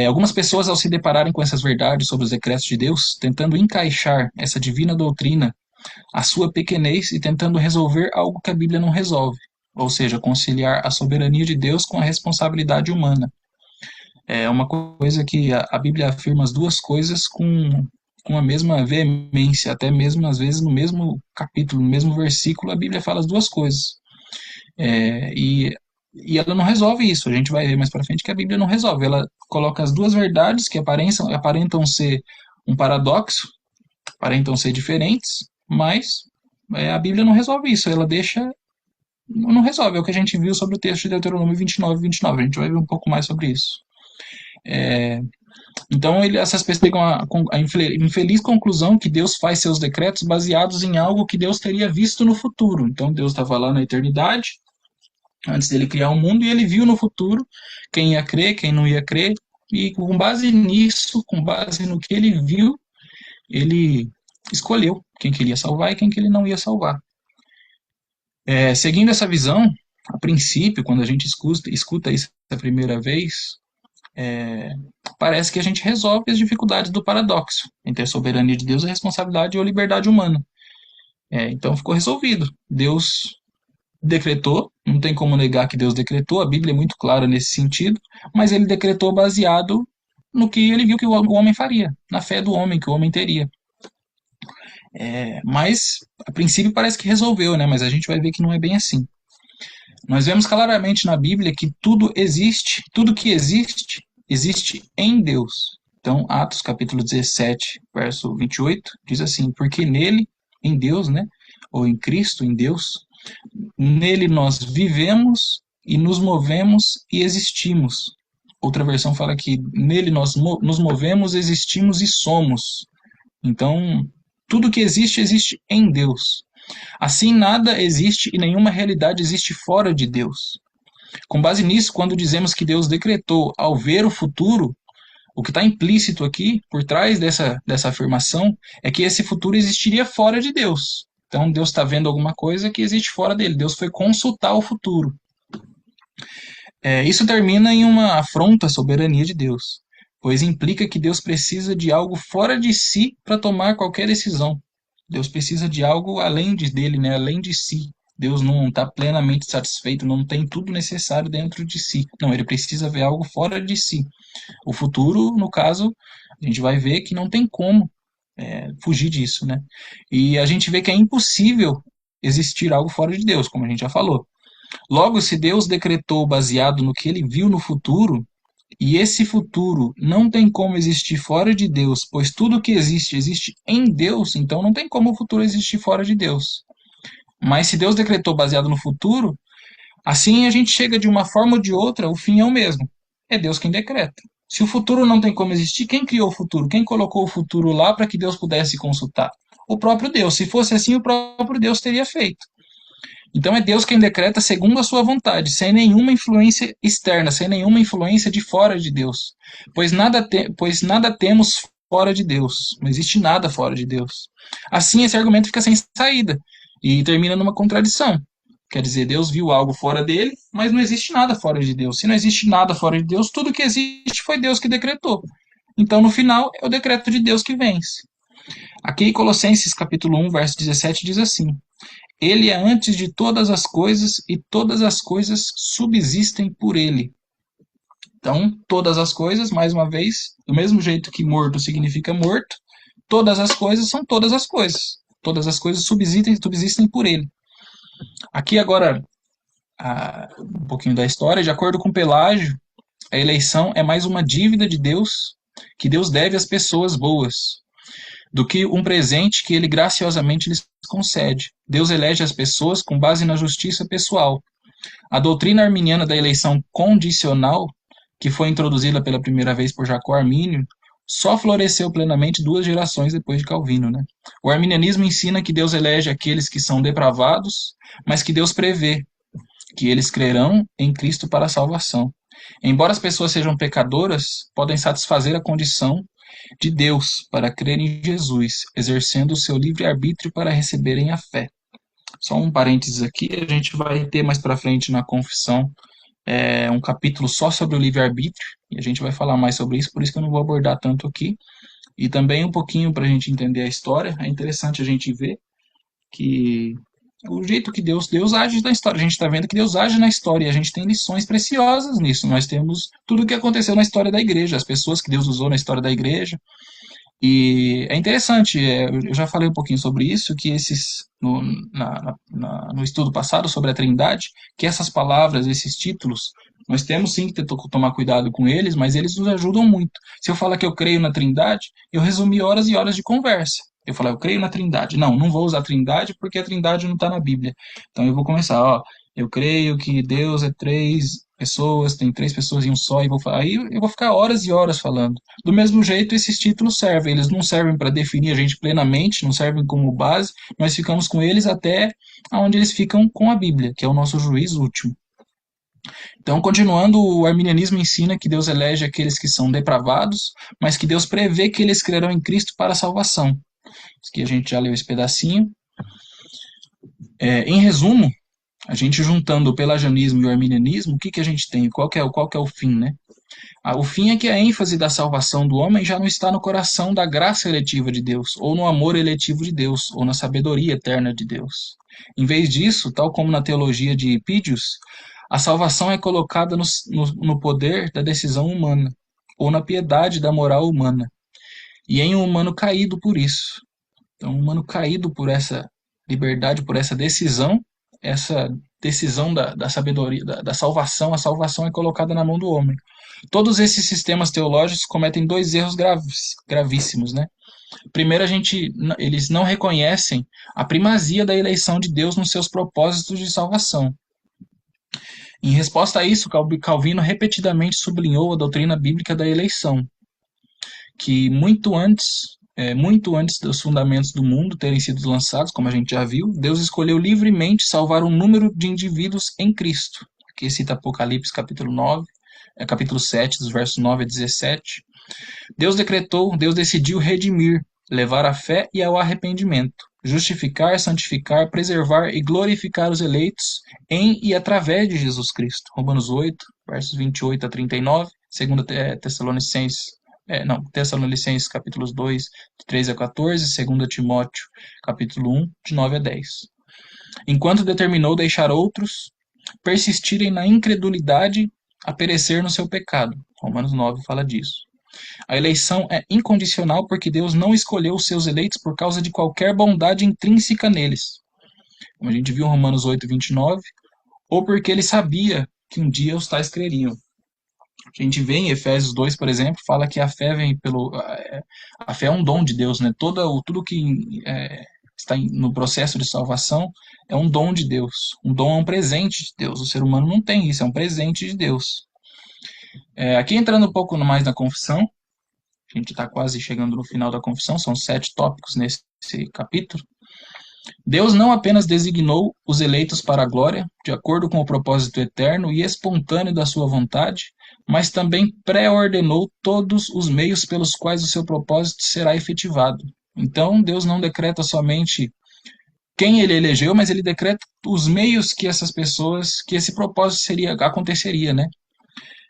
Algumas pessoas, ao se depararem com essas verdades sobre os decretos de Deus, tentando encaixar essa divina doutrina à sua pequenez e tentando resolver algo que a Bíblia não resolve, ou seja, conciliar a soberania de Deus com a responsabilidade humana. É uma coisa que a Bíblia afirma as duas coisas com a mesma veemência, até mesmo às vezes no mesmo capítulo, no mesmo versículo, a Bíblia fala as duas coisas. E ela não resolve isso, a gente vai ver mais para frente que a Bíblia não resolve, ela coloca as duas verdades que aparentam ser um paradoxo, aparentam ser diferentes, mas a Bíblia não resolve isso, ela deixa, não resolve, é o que a gente viu sobre o texto de Deuteronômio 29, 29, a gente vai ver um pouco mais sobre isso. Então, essas pessoas chegam à infeliz conclusão que Deus faz seus decretos baseados em algo que Deus teria visto no futuro. Então, Deus estava lá na eternidade, antes dele criar o mundo, e ele viu no futuro quem ia crer, quem não ia crer, e com base nisso, com base no que ele viu, ele escolheu quem que ele ia salvar e quem que ele não ia salvar. Seguindo essa visão, a princípio, quando a gente escuta isso a primeira vez, parece que a gente resolve as dificuldades do paradoxo entre a soberania de Deus, a responsabilidade ou a liberdade humana. Então ficou resolvido. Deus decretou, não tem como negar que Deus decretou, a Bíblia é muito clara nesse sentido, mas ele decretou baseado no que ele viu que o homem faria, na fé do homem, que o homem teria. Mas, a princípio, parece que resolveu, né? Mas a gente vai ver que não é bem assim. Nós vemos claramente na Bíblia que tudo existe, tudo que existe, existe em Deus. Então, Atos capítulo 17, verso 28, diz assim, porque nele, em Deus, né? Ou em Cristo, em Deus, nele nós vivemos e nos movemos e existimos. outra versão fala que nele nós nos movemos, existimos e somos. Então, tudo que existe, existe em Deus. Assim, nada existe e nenhuma realidade existe fora de Deus. Com base nisso, quando dizemos que Deus decretou ao ver o futuro, o que está implícito aqui, por trás dessa afirmação, é que esse futuro existiria fora de Deus. Então, Deus está vendo alguma coisa que existe fora dele. Deus foi consultar o futuro. Isso termina em uma afronta à soberania de Deus, pois implica que Deus precisa de algo fora de si para tomar qualquer decisão. Deus precisa de algo além dele, né? Além de si. Deus não está plenamente satisfeito, não tem tudo necessário dentro de si. Não, ele precisa ver algo fora de si. O futuro, no caso, a gente vai ver que não tem como fugir disso, né? E a gente vê que é impossível existir algo fora de Deus, como a gente já falou. Logo, se Deus decretou baseado no que ele viu no futuro, e esse futuro não tem como existir fora de Deus, pois tudo que existe, existe em Deus, então não tem como o futuro existir fora de Deus. Mas se Deus decretou baseado no futuro, assim a gente chega de uma forma ou de outra, o fim é o mesmo. É Deus quem decreta. Se o futuro não tem como existir, quem criou o futuro? Quem colocou o futuro lá para que Deus pudesse consultar? O próprio Deus. Se fosse assim, o próprio Deus teria feito. Então é Deus quem decreta segundo a sua vontade, sem nenhuma influência externa, sem nenhuma influência de fora de Deus. Pois nada temos fora de Deus. Não existe nada fora de Deus. Assim, esse argumento fica sem saída e termina numa contradição. Quer dizer, Deus viu algo fora dele, mas não existe nada fora de Deus. Se não existe nada fora de Deus, tudo que existe foi Deus que decretou. Então, no final, é o decreto de Deus que vence. Aqui em Colossenses capítulo 1, verso 17 diz assim: ele é antes de todas as coisas e todas as coisas subsistem por ele. Então, todas as coisas, mais uma vez, do mesmo jeito que morto significa morto, todas as coisas são todas as coisas. Todas as coisas subsistem por ele. Aqui agora, um pouquinho da história. De acordo com Pelágio, a eleição é mais uma dívida de Deus que Deus deve às pessoas boas, do que um presente que ele graciosamente lhes concede. Deus elege as pessoas com base na justiça pessoal. A doutrina arminiana da eleição condicional, que foi introduzida pela primeira vez por Jacó Armínio, só floresceu plenamente 2 gerações depois de Calvino, né? O arminianismo ensina que Deus elege aqueles que são depravados, mas que Deus prevê que eles crerão em Cristo para a salvação. Embora as pessoas sejam pecadoras, podem satisfazer a condição de Deus para crer em Jesus, exercendo o seu livre-arbítrio para receberem a fé. Só um parênteses aqui, a gente vai ter mais para frente na confissão um capítulo só sobre o livre-arbítrio, e a gente vai falar mais sobre isso, por isso que eu não vou abordar tanto aqui. E também um pouquinho para a gente entender a história, é interessante a gente ver que o jeito que Deus age na história, a gente está vendo que Deus age na história, e a gente tem lições preciosas nisso, nós temos tudo o que aconteceu na história da igreja, as pessoas que Deus usou na história da igreja, e é interessante, eu já falei um pouquinho sobre isso, que no estudo passado sobre a Trindade, que essas palavras, esses títulos, nós temos sim que tomar cuidado com eles, mas eles nos ajudam muito. Se eu falar que eu creio na Trindade, eu resumi horas e horas de conversa. Eu falar, eu creio na Trindade. Não, não vou usar a Trindade porque a Trindade não está na Bíblia. Então eu vou começar, eu creio que Deus é 3 pessoas, tem 3 pessoas em um só, aí eu vou ficar horas e horas falando. Do mesmo jeito, esses títulos servem, eles não servem para definir a gente plenamente, não servem como base, nós ficamos com eles até onde eles ficam com a Bíblia, que é o nosso juiz último. Então, continuando, o arminianismo ensina que Deus elege aqueles que são depravados, mas que Deus prevê que eles crerão em Cristo para a salvação. Isso aqui a gente já leu esse pedacinho. Em resumo, a gente juntando o pelagianismo e o arminianismo, o que a gente tem? Qual que é o fim, né? O fim é que a ênfase da salvação do homem já não está no coração da graça eletiva de Deus, ou no amor eletivo de Deus, ou na sabedoria eterna de Deus. Em vez disso, tal como na teologia de Epídios, a salvação é colocada no poder da decisão humana, ou na piedade da moral humana, e em um humano caído por isso. Então, um humano caído por essa liberdade, por essa decisão da sabedoria, da salvação, a salvação é colocada na mão do homem. Todos esses sistemas teológicos cometem 2 erros gravíssimos, né? Primeiro, eles não reconhecem a primazia da eleição de Deus nos seus propósitos de salvação. Em resposta a isso, Calvino repetidamente sublinhou a doutrina bíblica da eleição, que muito antes dos fundamentos do mundo terem sido lançados, como a gente já viu, Deus escolheu livremente salvar um número de indivíduos em Cristo. Aqui cita Apocalipse capítulo 9, capítulo 7, dos versos 9 a 17. Deus decidiu redimir, levar à fé e ao arrependimento, justificar, santificar, preservar e glorificar os eleitos em e através de Jesus Cristo. Romanos 8, versos 28 a 39, 2 Tessalonicenses, Tessalonicenses capítulos 2, de 13 a 14, 2 Timóteo capítulo 1, de 9 a 10. Enquanto determinou deixar outros persistirem na incredulidade a perecer no seu pecado. Romanos 9 fala disso. A eleição é incondicional porque Deus não escolheu os seus eleitos por causa de qualquer bondade intrínseca neles, como a gente viu em Romanos 8, 29, ou porque ele sabia que um dia os tais creriam. A gente vê em Efésios 2, por exemplo, fala que a fé vem pelo... A fé é um dom de Deus, né? Tudo que está no processo de salvação é um dom de Deus. Um dom é um presente de Deus. O ser humano não tem isso, é um presente de Deus. Aqui entrando um pouco mais na confissão, a gente está quase chegando no final da confissão, são 7 tópicos nesse capítulo. Deus não apenas designou os eleitos para a glória, de acordo com o propósito eterno e espontâneo da sua vontade, mas também pré-ordenou todos os meios pelos quais o seu propósito será efetivado. Então, Deus não decreta somente quem ele elegeu, mas ele decreta os meios que essas pessoas, que esse propósito aconteceria, né?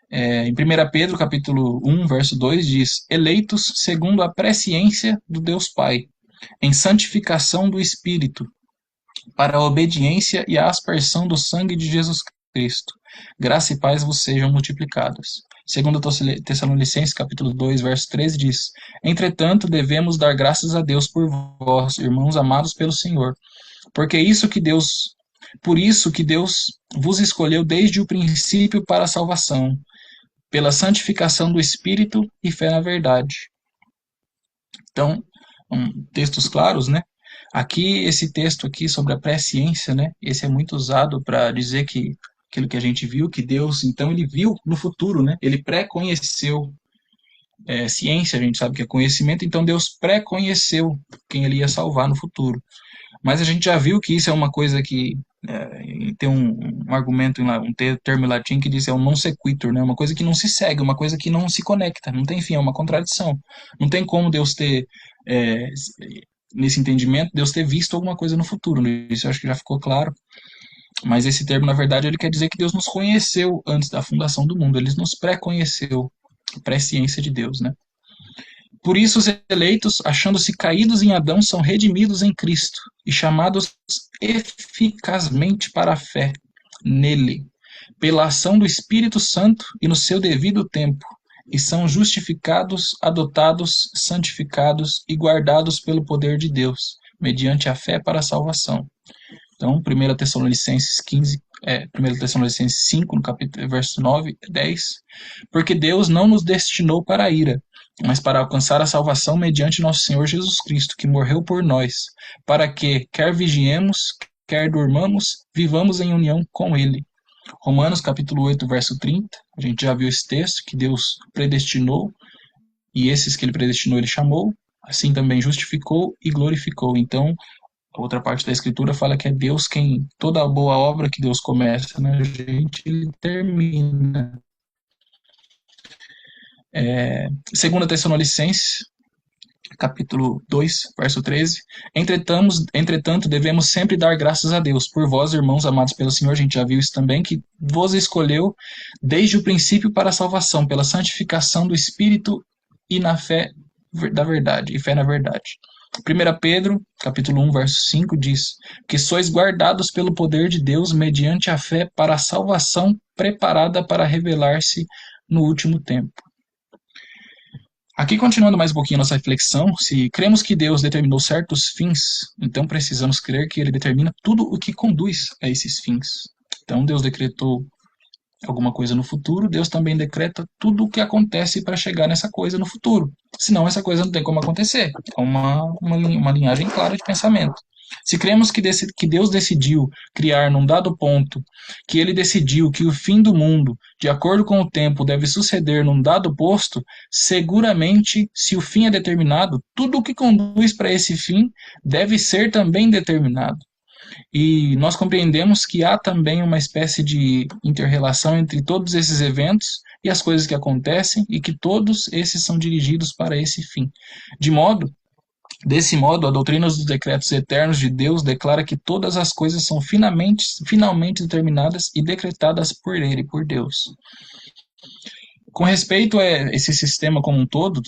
Em 1 Pedro, capítulo 1, verso 2, diz: eleitos segundo a presciência do Deus Pai, em santificação do Espírito, para a obediência e a aspersão do sangue de Jesus Cristo. Graça e paz vos sejam multiplicadas. Segundo Tessalonicenses, capítulo 2, verso 13, diz: entretanto, devemos dar graças a Deus por vós, irmãos amados pelo Senhor, por isso que Deus vos escolheu desde o princípio para a salvação, pela santificação do Espírito e fé na verdade. Então, textos claros, né? Aqui, esse texto aqui sobre a presciência, né? Esse é muito usado para dizer que aquilo que a gente viu, que Deus, então, ele viu no futuro, né? Ele pré-conheceu. Ciência, a gente sabe que é conhecimento, então Deus pré-conheceu quem ele ia salvar no futuro. Mas a gente já viu que isso é uma coisa que tem um argumento, um termo em latim que diz é um non sequitur, né? Uma coisa que não se segue, uma coisa que não se conecta, não tem fim, é uma contradição. Não tem como Deus ter, nesse entendimento, Deus ter visto alguma coisa no futuro. Isso eu acho que já ficou claro. Mas esse termo, na verdade, ele quer dizer que Deus nos conheceu antes da fundação do mundo, ele nos pré-conheceu, presciência de Deus, né? Por isso, os eleitos, achando-se caídos em Adão, são redimidos em Cristo e chamados eficazmente para a fé nele, pela ação do Espírito Santo e no seu devido tempo, e são justificados, adotados, santificados e guardados pelo poder de Deus, mediante a fé para a salvação. Então, 1 Tessalonicenses 1 Tessalonicenses 5, no capítulo, verso 9 e 10, porque Deus não nos destinou para a ira, mas para alcançar a salvação mediante nosso Senhor Jesus Cristo, que morreu por nós, para que, quer vigiemos, quer durmamos, vivamos em união com Ele. Romanos capítulo 8, verso 30, a gente já viu esse texto, que Deus predestinou, e esses que Ele predestinou, Ele chamou, assim também justificou e glorificou. Então, a outra parte da Escritura fala que é Deus quem, toda a boa obra que Deus começa na gente, Ele termina. 2 Tessalonicenses, capítulo 2, verso 13. Entretanto, devemos sempre dar graças a Deus, por vós, irmãos amados pelo Senhor, a gente já viu isso também, que vos escolheu desde o princípio para a salvação, pela santificação do Espírito e na fé da verdade, e fé na verdade. 1 Pedro, capítulo 1, verso 5, diz que sois guardados pelo poder de Deus mediante a fé para a salvação preparada para revelar-se no último tempo. Aqui, continuando mais um pouquinho a nossa reflexão, se cremos que Deus determinou certos fins, então precisamos crer que Ele determina tudo o que conduz a esses fins. Então, Deus decretou alguma coisa no futuro, Deus também decreta tudo o que acontece para chegar nessa coisa no futuro. Senão essa coisa não tem como acontecer. É uma linhagem clara de pensamento. Se cremos que Deus decidiu criar num dado ponto, que ele decidiu que o fim do mundo, de acordo com o tempo, deve suceder num dado posto, seguramente, se o fim é determinado, tudo o que conduz para esse fim deve ser também determinado. E nós compreendemos que há também uma espécie de inter-relação entre todos esses eventos e as coisas que acontecem, e que todos esses são dirigidos para esse fim. Desse modo, a doutrina dos decretos eternos de Deus declara que todas as coisas são finalmente determinadas e decretadas por Ele, por Deus. Com respeito a esse sistema como um todo,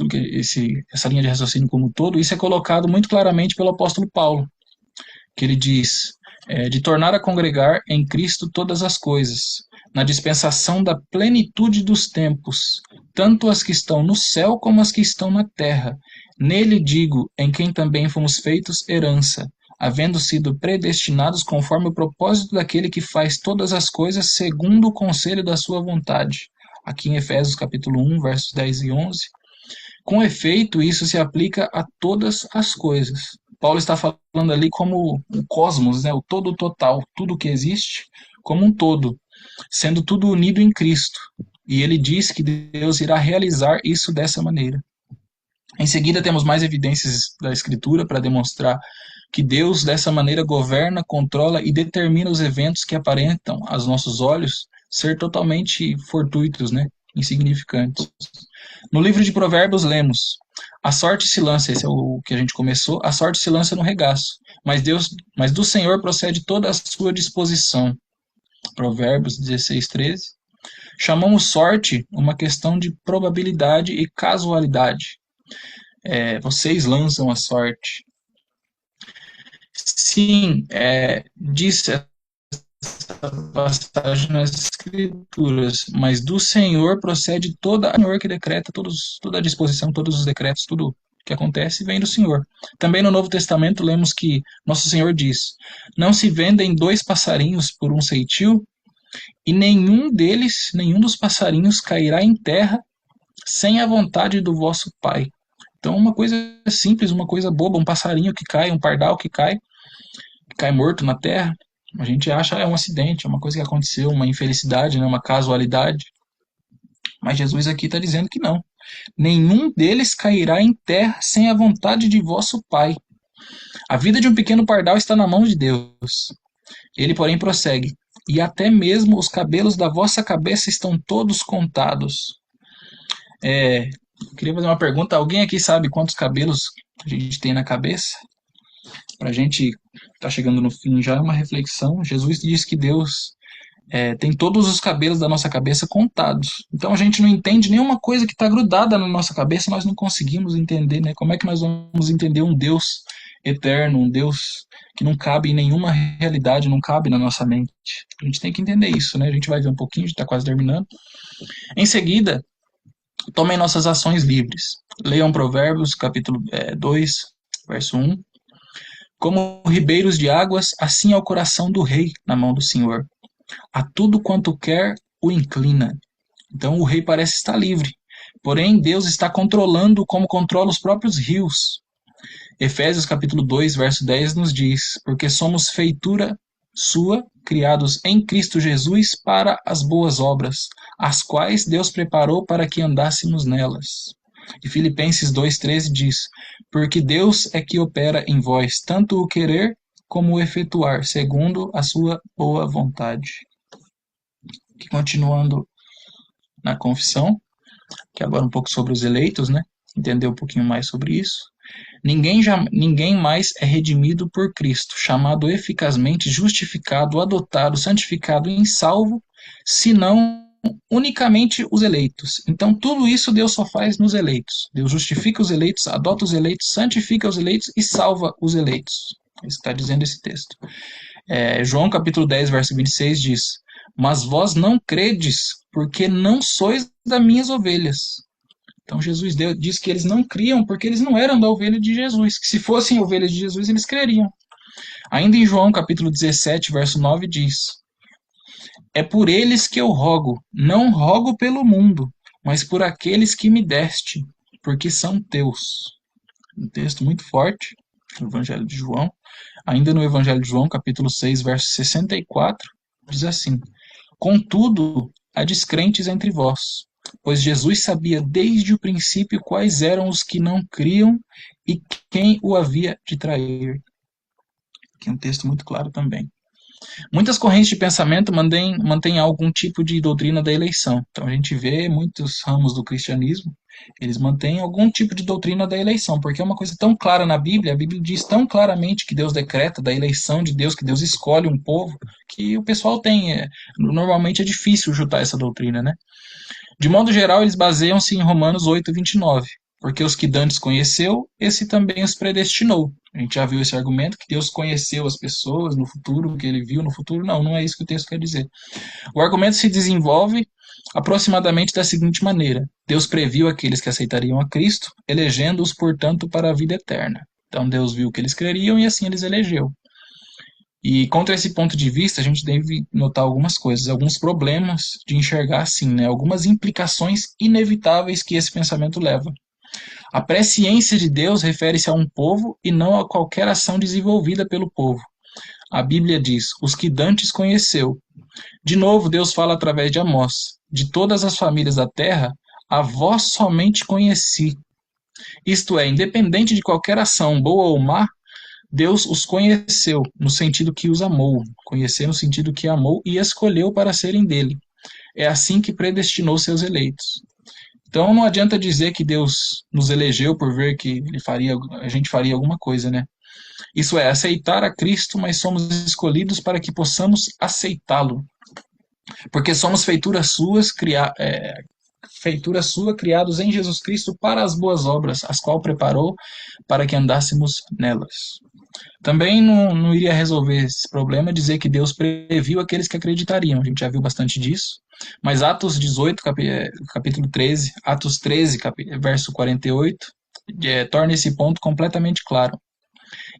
essa linha de raciocínio como um todo, isso é colocado muito claramente pelo apóstolo Paulo, que ele diz de tornar a congregar em Cristo todas as coisas, na dispensação da plenitude dos tempos, tanto as que estão no céu como as que estão na terra. Nele digo, em quem também fomos feitos herança, havendo sido predestinados conforme o propósito daquele que faz todas as coisas segundo o conselho da sua vontade. Aqui em Efésios capítulo 1, versos 10 e 11. Com efeito, isso se aplica a todas as coisas. Paulo está falando ali como o cosmos, né, o todo total, tudo que existe como um todo, sendo tudo unido em Cristo. E ele diz que Deus irá realizar isso dessa maneira. Em seguida, temos mais evidências da Escritura para demonstrar que Deus, dessa maneira, governa, controla e determina os eventos que aparentam, aos nossos olhos, ser totalmente fortuitos, né, insignificantes. No livro de Provérbios lemos: a sorte se lança, esse é o que a gente começou, a sorte se lança no regaço, mas do Senhor procede toda a sua disposição. Provérbios 16, 13. Chamamos sorte uma questão de probabilidade e casualidade. Vocês lançam a sorte. Sim, diz essa passagem nas Escrituras, mas do Senhor procede toda a Senhor que decreta toda a disposição, todos os decretos, tudo que acontece vem do Senhor. Também no Novo Testamento lemos que nosso Senhor diz: não se vendem 2 passarinhos por um ceitil, e nenhum dos passarinhos cairá em terra sem a vontade do vosso Pai. Então, uma coisa simples, uma coisa boba, um passarinho que cai, um pardal que cai morto na terra, a gente acha é um acidente, é uma coisa que aconteceu, uma infelicidade, né, uma casualidade. Mas Jesus aqui está dizendo que não. Nenhum deles cairá em terra sem a vontade de vosso Pai. A vida de um pequeno pardal está na mão de Deus. Ele, porém, prossegue: e até mesmo os cabelos da vossa cabeça estão todos contados. Queria fazer uma pergunta. Alguém aqui sabe quantos cabelos a gente tem na cabeça? Para a gente tá chegando no fim já é uma reflexão. Jesus diz que Deus tem todos os cabelos da nossa cabeça contados. Então a gente não entende nenhuma coisa que está grudada na nossa cabeça, nós não conseguimos entender, né? Como é que nós vamos entender um Deus eterno, um Deus que não cabe em nenhuma realidade, não cabe na nossa mente? A gente tem que entender isso, né? A gente vai ver um pouquinho, a gente está quase terminando. Em seguida, tomem nossas ações livres. Leiam Provérbios, capítulo 2, verso 1. Como ribeiros de águas, assim é o coração do rei na mão do Senhor. A tudo quanto quer, o inclina. Então o rei parece estar livre. Porém, Deus está controlando como controla os próprios rios. Efésios capítulo 2, verso 10 nos diz: porque somos feitura sua, criados em Cristo Jesus para as boas obras, as quais Deus preparou para que andássemos nelas. E Filipenses 2,13 diz: porque Deus é que opera em vós tanto o querer como o efetuar, segundo a sua boa vontade. E continuando na confissão, que agora um pouco sobre os eleitos, né? Entender um pouquinho mais sobre isso. Ninguém mais é redimido por Cristo, chamado eficazmente, justificado, adotado, santificado e salvo, senão unicamente os eleitos. Então, tudo isso Deus só faz nos eleitos. Deus justifica os eleitos, adota os eleitos, santifica os eleitos e salva os eleitos. É isso que está dizendo esse texto. João capítulo 10, verso 26 diz: mas vós não credes, porque não sois das minhas ovelhas. Então Jesus diz que eles não criam porque eles não eram da ovelha de Jesus, que se fossem ovelhas de Jesus eles creriam. Ainda em João capítulo 17, verso 9 diz: É por eles que eu rogo, não rogo pelo mundo, mas por aqueles que me deste, porque são teus. Um texto muito forte, no Evangelho de João. Ainda no Evangelho de João, capítulo 6, verso 64, diz assim: Contudo, há descrentes entre vós, pois Jesus sabia desde o princípio quais eram os que não criam e quem o havia de trair. Aqui é um texto muito claro também. Muitas correntes de pensamento mantêm algum tipo de doutrina da eleição. Então a gente vê muitos ramos do cristianismo, eles mantêm algum tipo de doutrina da eleição, porque é uma coisa tão clara na Bíblia, a Bíblia diz tão claramente que Deus decreta da eleição de Deus, que Deus escolhe um povo, que o pessoal tem. Normalmente é difícil juntar essa doutrina, né? De modo geral, eles baseiam-se em Romanos 8:29, porque os que dantes conheceu, esse também os predestinou. A gente já viu esse argumento, que Deus conheceu as pessoas no futuro, que ele viu no futuro. Não, não é isso que o texto quer dizer. O argumento se desenvolve aproximadamente da seguinte maneira: Deus previu aqueles que aceitariam a Cristo, elegendo-os, portanto, para a vida eterna. Então Deus viu que eles creriam e assim eles elegeu. E contra esse ponto de vista, a gente deve notar algumas coisas, alguns problemas de enxergar assim, né? Algumas implicações inevitáveis que esse pensamento leva. A presciência de Deus refere-se a um povo e não a qualquer ação desenvolvida pelo povo. A Bíblia diz: os que dantes conheceu. De novo, Deus fala através de Amós: de todas as famílias da terra, a vós somente conheci. Isto é, independente de qualquer ação, boa ou má, Deus os conheceu, no sentido que os amou. Conhecer no sentido que amou e escolheu para serem dele. É assim que predestinou seus eleitos. Então não adianta dizer que Deus nos elegeu por ver que a gente faria alguma coisa, né? Isso é, aceitar a Cristo, mas somos escolhidos para que possamos aceitá-lo. Porque somos feitura sua, criados em Jesus Cristo para as boas obras, as qual preparou para que andássemos nelas. Também não iria resolver esse problema dizer que Deus previu aqueles que acreditariam. A gente já viu bastante disso. Mas Atos 18, capítulo 13, Atos 13, verso 48, torna esse ponto completamente claro.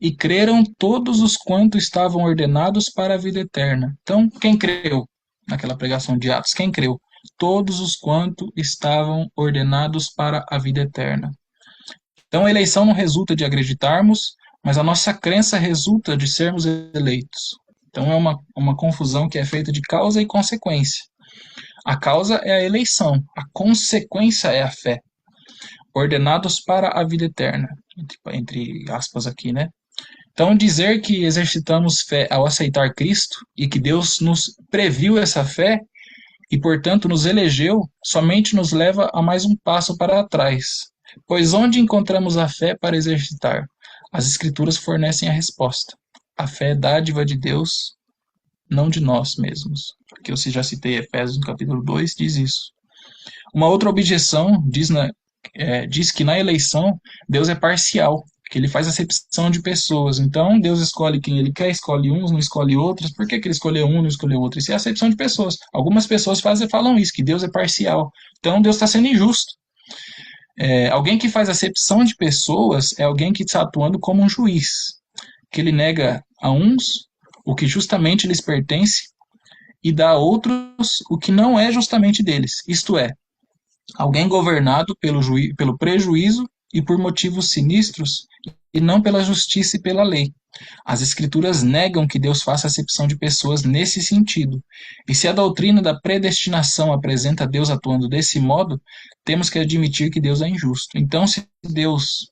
E creram todos os quantos estavam ordenados para a vida eterna. Então, quem creu naquela pregação de Atos? Quem creu? Todos os quantos estavam ordenados para a vida eterna. Então, a eleição não resulta de acreditarmos, mas a nossa crença resulta de sermos eleitos. Então, é uma confusão que é feita de causa e consequência. A causa é a eleição, a consequência é a fé. Ordenados para a vida eterna, entre aspas aqui, né? Então, dizer que exercitamos fé ao aceitar Cristo e que Deus nos previu essa fé e, portanto, nos elegeu, somente nos leva a mais um passo para trás. Pois onde encontramos a fé para exercitar? As Escrituras fornecem a resposta. A fé é dádiva de Deus, não de nós mesmos. Porque eu já citei Efésios no capítulo 2, diz isso. Uma outra objeção diz que na eleição Deus é parcial, que ele faz acepção de pessoas. Então, Deus escolhe quem ele quer, escolhe uns, não escolhe outros. Por que ele escolheu um, não escolheu outro? Isso é acepção de pessoas. Algumas pessoas falam isso, que Deus é parcial. Então, Deus está sendo injusto. Alguém que faz acepção de pessoas é alguém que está atuando como um juiz, que ele nega a uns o que justamente lhes pertence e dá a outros o que não é justamente deles. Isto é, alguém governado pelo prejuízo e por motivos sinistros e não pela justiça e pela lei. As Escrituras negam que Deus faça acepção de pessoas nesse sentido. E se a doutrina da predestinação apresenta Deus atuando desse modo, temos que admitir que Deus é injusto. Então, se Deus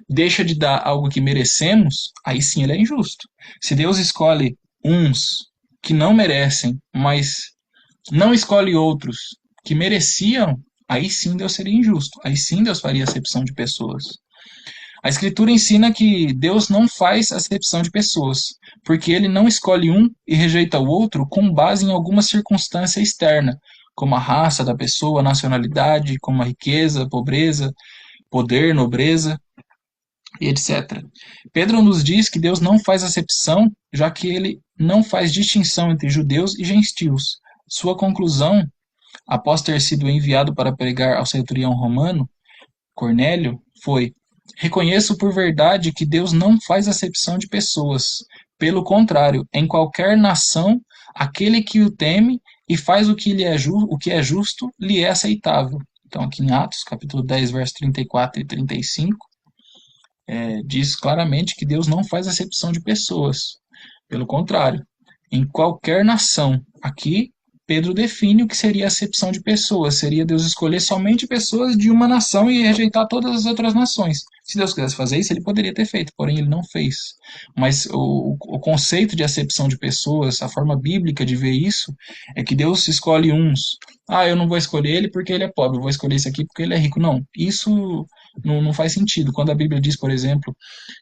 deixa de dar algo que merecemos, aí sim ele é injusto. Se Deus escolhe uns que não merecem, mas não escolhe outros que mereciam, aí sim Deus seria injusto. Aí sim Deus faria acepção de pessoas. A Escritura ensina que Deus não faz acepção de pessoas, porque ele não escolhe um e rejeita o outro com base em alguma circunstância externa, como a raça da pessoa, a nacionalidade, como a riqueza, pobreza, poder, nobreza, e etc. Pedro nos diz que Deus não faz acepção, já que ele não faz distinção entre judeus e gentios. Sua conclusão, após ter sido enviado para pregar ao centurião romano, Cornélio, foi: reconheço por verdade que Deus não faz acepção de pessoas. Pelo contrário, em qualquer nação aquele que o teme e faz o que é justo, lhe é aceitável. Então, aqui em Atos, capítulo 10, verso 34 e 35, diz claramente que Deus não faz acepção de pessoas. Pelo contrário, em qualquer nação, aqui Pedro define o que seria a acepção de pessoas. Seria Deus escolher somente pessoas de uma nação e rejeitar todas as outras nações. Se Deus quisesse fazer isso, ele poderia ter feito, porém ele não fez. Mas o conceito de acepção de pessoas, a forma bíblica de ver isso, é que Deus escolhe uns. Ah, eu não vou escolher ele porque ele é pobre, eu vou escolher esse aqui porque ele é rico. Não, isso não faz sentido. Quando a Bíblia diz, por exemplo,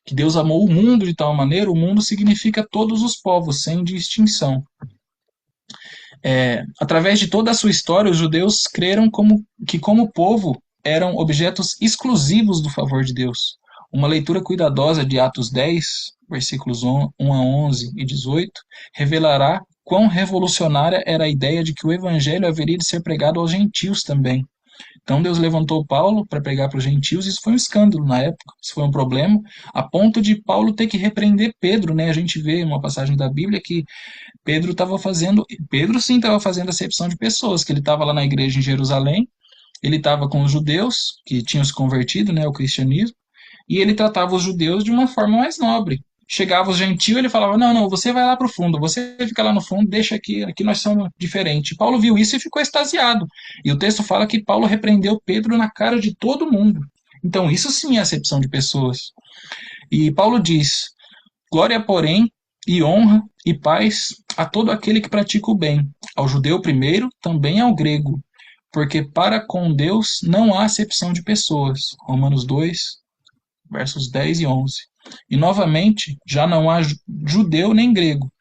que Deus amou o mundo de tal maneira, o mundo significa todos os povos, sem distinção. Através de toda a sua história, os judeus creram que, como povo, eram objetos exclusivos do favor de Deus. Uma leitura cuidadosa de Atos 10, versículos 1 a 11 e 18, revelará quão revolucionária era a ideia de que o evangelho haveria de ser pregado aos gentios também. Então Deus levantou Paulo para pregar para os gentios, isso foi um escândalo na época, isso foi um problema, a ponto de Paulo ter que repreender Pedro, né? A gente vê em uma passagem da Bíblia que Pedro sim estava fazendo acepção de pessoas, que ele estava lá na igreja em Jerusalém, ele estava com os judeus que tinham se convertido, né, ao cristianismo, e ele tratava os judeus de uma forma mais nobre. Chegava os gentios, ele falava: não, não, você vai lá para o fundo, você fica lá no fundo, deixa aqui nós somos diferentes. Paulo viu isso e ficou extasiado. E o texto fala que Paulo repreendeu Pedro na cara de todo mundo. Então, isso sim é acepção de pessoas. E Paulo diz: glória, porém, e honra e paz a todo aquele que pratica o bem, ao judeu primeiro, também ao grego, porque para com Deus não há acepção de pessoas. Romanos 2, versos 10 e 11. E novamente, já não há judeu nem grego,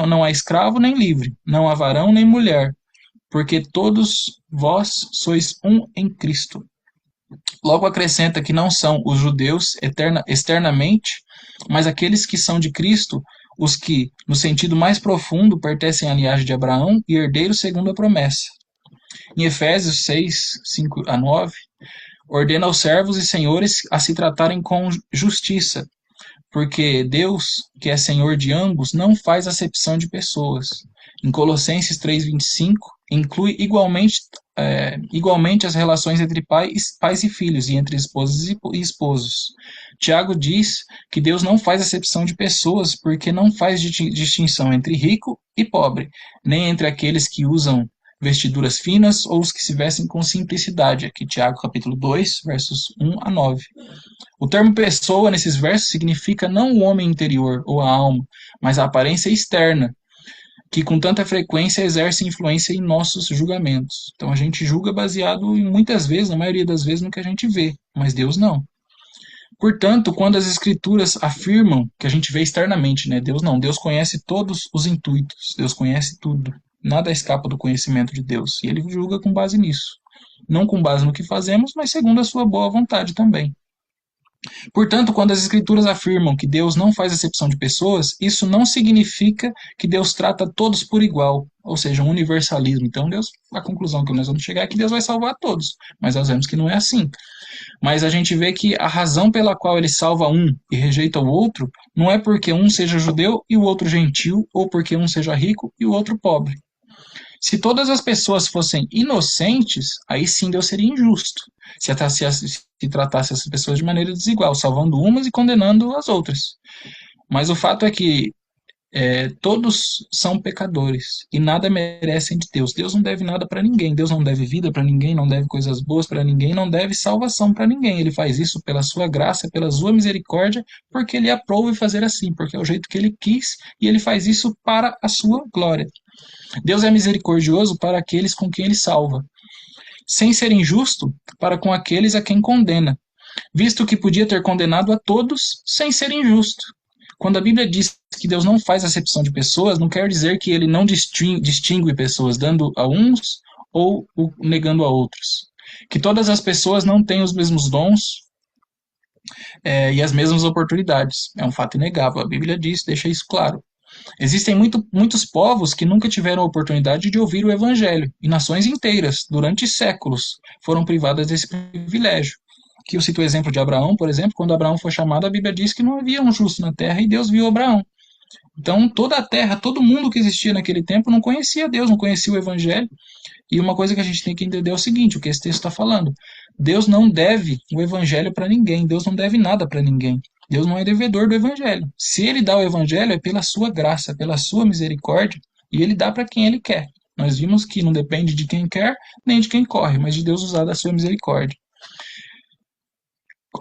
não há escravo nem livre, não há varão nem mulher, porque todos vós sois um em Cristo. Logo acrescenta que não são os judeus externamente, mas aqueles que são de Cristo, os que, no sentido mais profundo, pertencem à linhagem de Abraão e herdeiros segundo a promessa. Em Efésios 6, 5 a 9, ordena aos servos e senhores a se tratarem com justiça, porque Deus, que é Senhor de ambos, não faz acepção de pessoas. Em Colossenses 3,25, inclui igualmente as relações entre pais e filhos, e entre esposas e esposos. Tiago diz que Deus não faz acepção de pessoas, porque não faz distinção entre rico e pobre, nem entre aqueles que usam vestiduras finas ou os que se vestem com simplicidade. Aqui Tiago capítulo 2, versos 1 a 9. O termo pessoa nesses versos significa não o homem interior ou a alma, mas a aparência externa, que com tanta frequência exerce influência em nossos julgamentos. Então a gente julga baseado em muitas vezes, na maioria das vezes, no que a gente vê, mas Deus não. Portanto, quando as escrituras afirmam que a gente vê externamente, né? Deus não, Deus conhece todos os intuitos, Deus conhece tudo. Nada escapa do conhecimento de Deus, e ele julga com base nisso. Não com base no que fazemos, mas segundo a sua boa vontade também. Portanto, quando as Escrituras afirmam que Deus não faz acepção de pessoas, isso não significa que Deus trata todos por igual, ou seja, um universalismo. Então, a conclusão que nós vamos chegar é que Deus vai salvar todos, mas nós vemos que não é assim. Mas a gente vê que a razão pela qual ele salva um e rejeita o outro não é porque um seja judeu e o outro gentil, ou porque um seja rico e o outro pobre. Se todas as pessoas fossem inocentes, aí sim Deus seria injusto. Se tratasse essas pessoas de maneira desigual, salvando umas e condenando as outras. Mas o fato é que todos são pecadores e nada merecem de Deus. Deus não deve nada para ninguém. Deus não deve vida para ninguém, não deve coisas boas para ninguém, não deve salvação para ninguém. Ele faz isso pela sua graça, pela sua misericórdia, porque ele aprova fazer assim, porque é o jeito que ele quis e ele faz isso para a sua glória. Deus é misericordioso para aqueles com quem ele salva, sem ser injusto para com aqueles a quem condena, visto que podia ter condenado a todos sem ser injusto. Quando a Bíblia diz que Deus não faz acepção de pessoas, não quer dizer que ele não distingue pessoas, dando a uns ou negando a outros. Que todas as pessoas não têm os mesmos dons e as mesmas oportunidades. É um fato inegável. A Bíblia diz, deixa isso claro. Existem muitos povos que nunca tiveram a oportunidade de ouvir o Evangelho, e nações inteiras, durante séculos, foram privadas desse privilégio. Aqui eu cito o exemplo de Abraão, por exemplo, quando Abraão foi chamado, a Bíblia diz que não havia um justo na terra e Deus viu Abraão. Então, toda a terra, todo mundo que existia naquele tempo não conhecia Deus, não conhecia o Evangelho. E uma coisa que a gente tem que entender é o seguinte: o que esse texto está falando. Deus não deve o Evangelho para ninguém, Deus não deve nada para ninguém. Deus não é devedor do Evangelho. Se ele dá o Evangelho, é pela sua graça, pela sua misericórdia, e ele dá para quem ele quer. Nós vimos que não depende de quem quer, nem de quem corre, mas de Deus usar da sua misericórdia.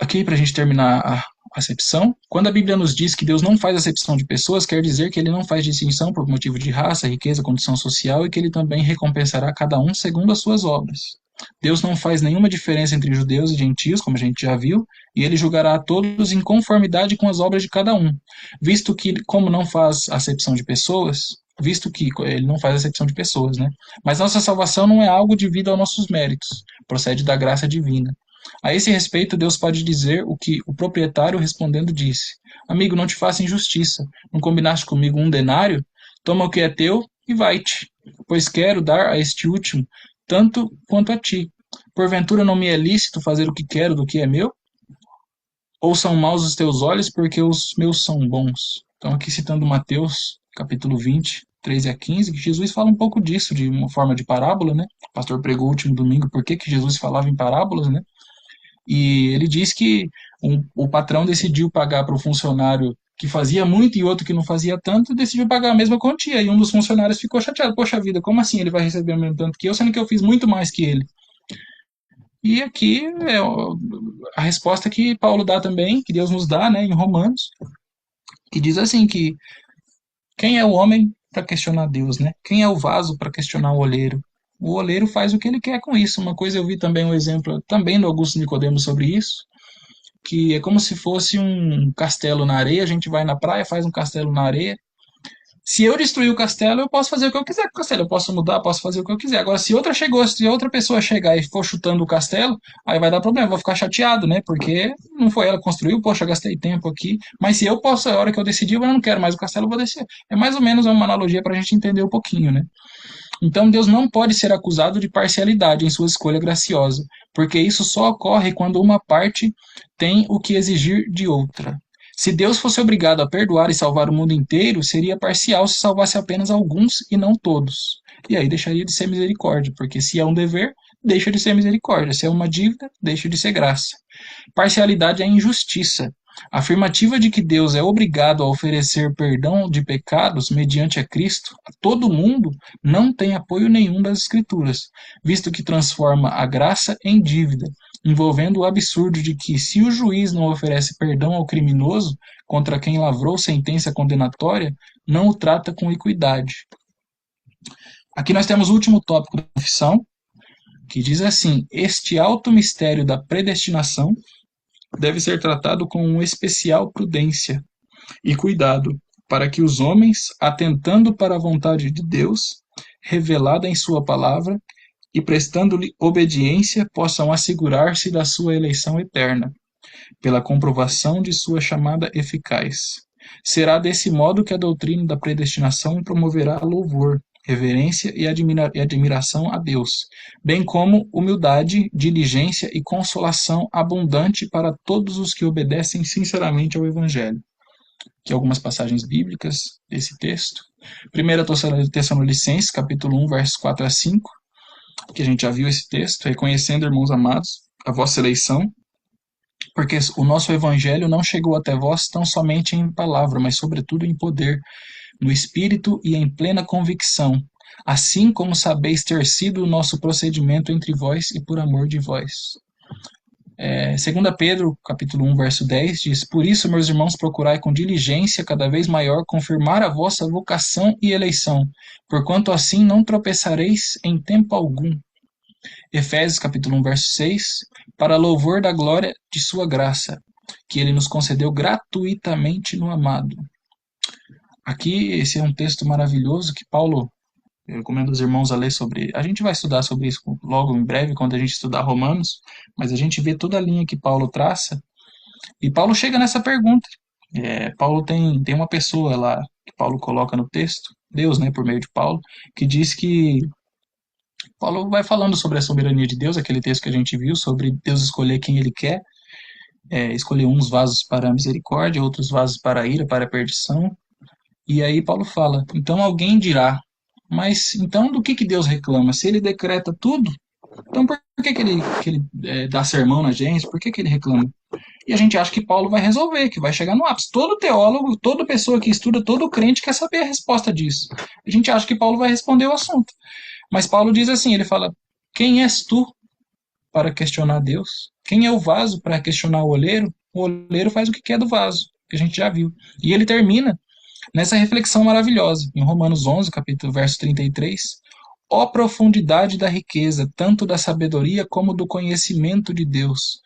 Aqui, para a gente terminar a acepção, quando a Bíblia nos diz que Deus não faz acepção de pessoas, quer dizer que ele não faz distinção por motivo de raça, riqueza, condição social e que ele também recompensará cada um segundo as suas obras. Deus não faz nenhuma diferença entre judeus e gentios, como a gente já viu, e ele julgará a todos em conformidade com as obras de cada um, visto que, como não faz acepção de pessoas, visto que ele não faz acepção de pessoas, né? Mas nossa salvação não é algo devido aos nossos méritos, procede da graça divina. A esse respeito, Deus pode dizer o que o proprietário respondendo disse: Amigo, não te faça injustiça. Não combinaste comigo um denário? Toma o que é teu e vai-te, pois quero dar a este último tanto quanto a ti. Porventura não me é lícito fazer o que quero do que é meu? Ou são maus os teus olhos porque os meus são bons? Então, aqui citando Mateus, capítulo 20, 13 a 15, que Jesus fala um pouco disso, de uma forma de parábola, né? O pastor pregou o último domingo por que Jesus falava em parábolas, né? E ele diz que o patrão decidiu pagar para o funcionário que fazia muito e outro que não fazia tanto, decidiu pagar a mesma quantia. E um dos funcionários ficou chateado. Poxa vida, como assim ele vai receber o mesmo tanto que eu, sendo que eu fiz muito mais que ele? E aqui é a resposta que Paulo dá também, que Deus nos dá, né, em Romanos, que diz assim que quem é o homem para questionar Deus, né? Quem é o vaso para questionar o oleiro? O oleiro faz o que ele quer com isso. Uma coisa eu vi também um exemplo também do Augusto Nicodemos sobre isso, que é como se fosse um castelo na areia. A gente vai na praia, faz um castelo na areia. Se eu destruir o castelo, eu posso fazer o que eu quiser com o castelo. Eu posso mudar, posso fazer o que eu quiser. Agora, se outra pessoa chegar e for chutando o castelo, aí vai dar problema. Eu vou ficar chateado, né? Porque não foi ela que construiu, poxa, eu gastei tempo aqui. Mas se eu posso, a hora que eu decidir, eu não quero mais o castelo, eu vou descer. É mais ou menos uma analogia para a gente entender um pouquinho, né? Então Deus não pode ser acusado de parcialidade em sua escolha graciosa, porque isso só ocorre quando uma parte tem o que exigir de outra. Se Deus fosse obrigado a perdoar e salvar o mundo inteiro, seria parcial se salvasse apenas alguns e não todos. E aí deixaria de ser misericórdia, porque se é um dever, deixa de ser misericórdia. Se é uma dívida, deixa de ser graça. Parcialidade é injustiça. A afirmativa de que Deus é obrigado a oferecer perdão de pecados mediante a Cristo a todo mundo não tem apoio nenhum das Escrituras, visto que transforma a graça em dívida, envolvendo o absurdo de que, se o juiz não oferece perdão ao criminoso contra quem lavrou sentença condenatória, não o trata com equidade. Aqui nós temos o último tópico da confissão, que diz assim: Este alto mistério da predestinação deve ser tratado com especial prudência e cuidado, para que os homens, atentando para a vontade de Deus, revelada em Sua palavra, e prestando-lhe obediência, possam assegurar-se da sua eleição eterna, pela comprovação de sua chamada eficaz. Será desse modo que a doutrina da predestinação promoverá louvor, reverência e admiração a Deus, bem como humildade, diligência e consolação abundante para todos os que obedecem sinceramente ao Evangelho. Aqui algumas passagens bíblicas desse texto. 1 Tessalonicenses, capítulo 1, versos 4 a 5, que a gente já viu esse texto, reconhecendo, irmãos amados, a vossa eleição, porque o nosso evangelho não chegou até vós tão somente em palavra, mas sobretudo em poder, no espírito e em plena convicção, assim como sabeis ter sido o nosso procedimento entre vós e por amor de vós. 2 Pedro, capítulo 1, verso 10, diz: Por isso, meus irmãos, procurai com diligência cada vez maior confirmar a vossa vocação e eleição, porquanto assim não tropeçareis em tempo algum. Efésios capítulo 1, verso 6, para louvor da glória de sua graça, que ele nos concedeu gratuitamente no amado. Aqui, esse é um texto maravilhoso que Paulo, eu recomendo os irmãos a ler sobre. A gente vai estudar sobre isso logo em breve, quando a gente estudar Romanos, mas a gente vê toda a linha que Paulo traça, e Paulo chega nessa pergunta. Paulo tem uma pessoa lá, que Paulo coloca no texto, Deus, né, por meio de Paulo, que diz que Paulo vai falando sobre a soberania de Deus, aquele texto que a gente viu, sobre Deus escolher quem ele quer, escolher uns vasos para a misericórdia, outros vasos para a ira, para a perdição. E aí Paulo fala: então alguém dirá, mas então do que Deus reclama? Se ele decreta tudo, então por que ele dá sermão na gente? Por que ele reclama? E a gente acha que Paulo vai resolver, que vai chegar no ápice. Todo teólogo, toda pessoa que estuda, todo crente quer saber a resposta disso. A gente acha que Paulo vai responder o assunto. Mas Paulo diz assim, ele fala: quem és tu para questionar Deus? Quem é o vaso para questionar o oleiro? O oleiro faz o que quer do vaso, que a gente já viu. E ele termina nessa reflexão maravilhosa, em Romanos 11, capítulo verso 33, ó profundidade da riqueza, tanto da sabedoria como do conhecimento de Deus.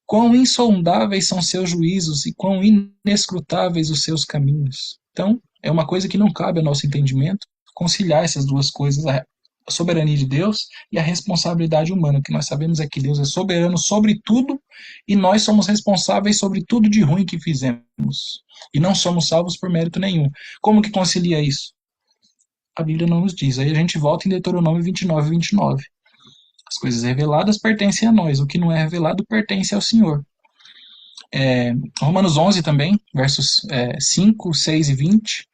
Quão insondáveis são seus juízos e quão inescrutáveis os seus caminhos. Então, é uma coisa que não cabe ao nosso entendimento conciliar essas duas coisas, a soberania de Deus e a responsabilidade humana. O que nós sabemos é que Deus é soberano sobre tudo e nós somos responsáveis sobre tudo de ruim que fizemos. E não somos salvos por mérito nenhum. Como que concilia isso? A Bíblia não nos diz. Aí a gente volta em Deuteronômio 29, 29. As coisas reveladas pertencem a nós, o que não é revelado pertence ao Senhor. Romanos 11 também, versos 5, 6 e 20.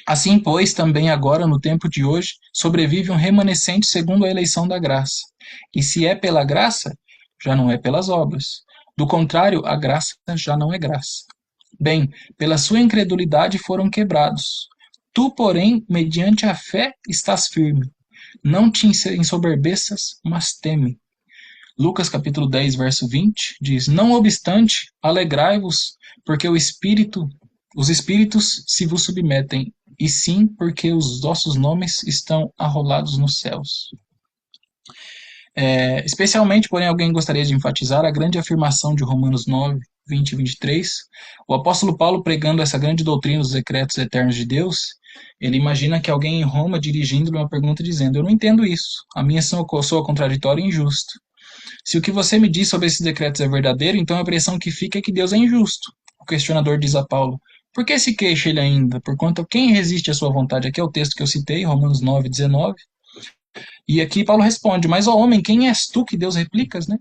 Assim, pois, também agora, no tempo de hoje, sobrevive um remanescente segundo a eleição da graça. E se é pela graça, já não é pelas obras. Do contrário, a graça já não é graça. Bem, pela sua incredulidade foram quebrados. Tu, porém, mediante a fé, estás firme. Não te ensoberbeças, mas teme. Lucas capítulo 10, verso 20, diz: não obstante, alegrai-vos, porque os espíritos se vos submetem, e sim porque os vossos nomes estão arrolados nos céus. Especialmente, porém, alguém gostaria de enfatizar a grande afirmação de Romanos 9, 20 e 23. O apóstolo Paulo, pregando essa grande doutrina dos decretos eternos de Deus, ele imagina que alguém em Roma dirigindo-lhe uma pergunta dizendo: eu não entendo isso, a minha soa contraditória e injusta. Se o que você me diz sobre esses decretos é verdadeiro, então a impressão que fica é que Deus é injusto. O questionador diz a Paulo: por que se queixa ele ainda? Porquanto quem resiste à sua vontade? Aqui é o texto que eu citei, Romanos 9, 19. E aqui Paulo responde: mas, ó homem, quem és tu que Deus replicas, né?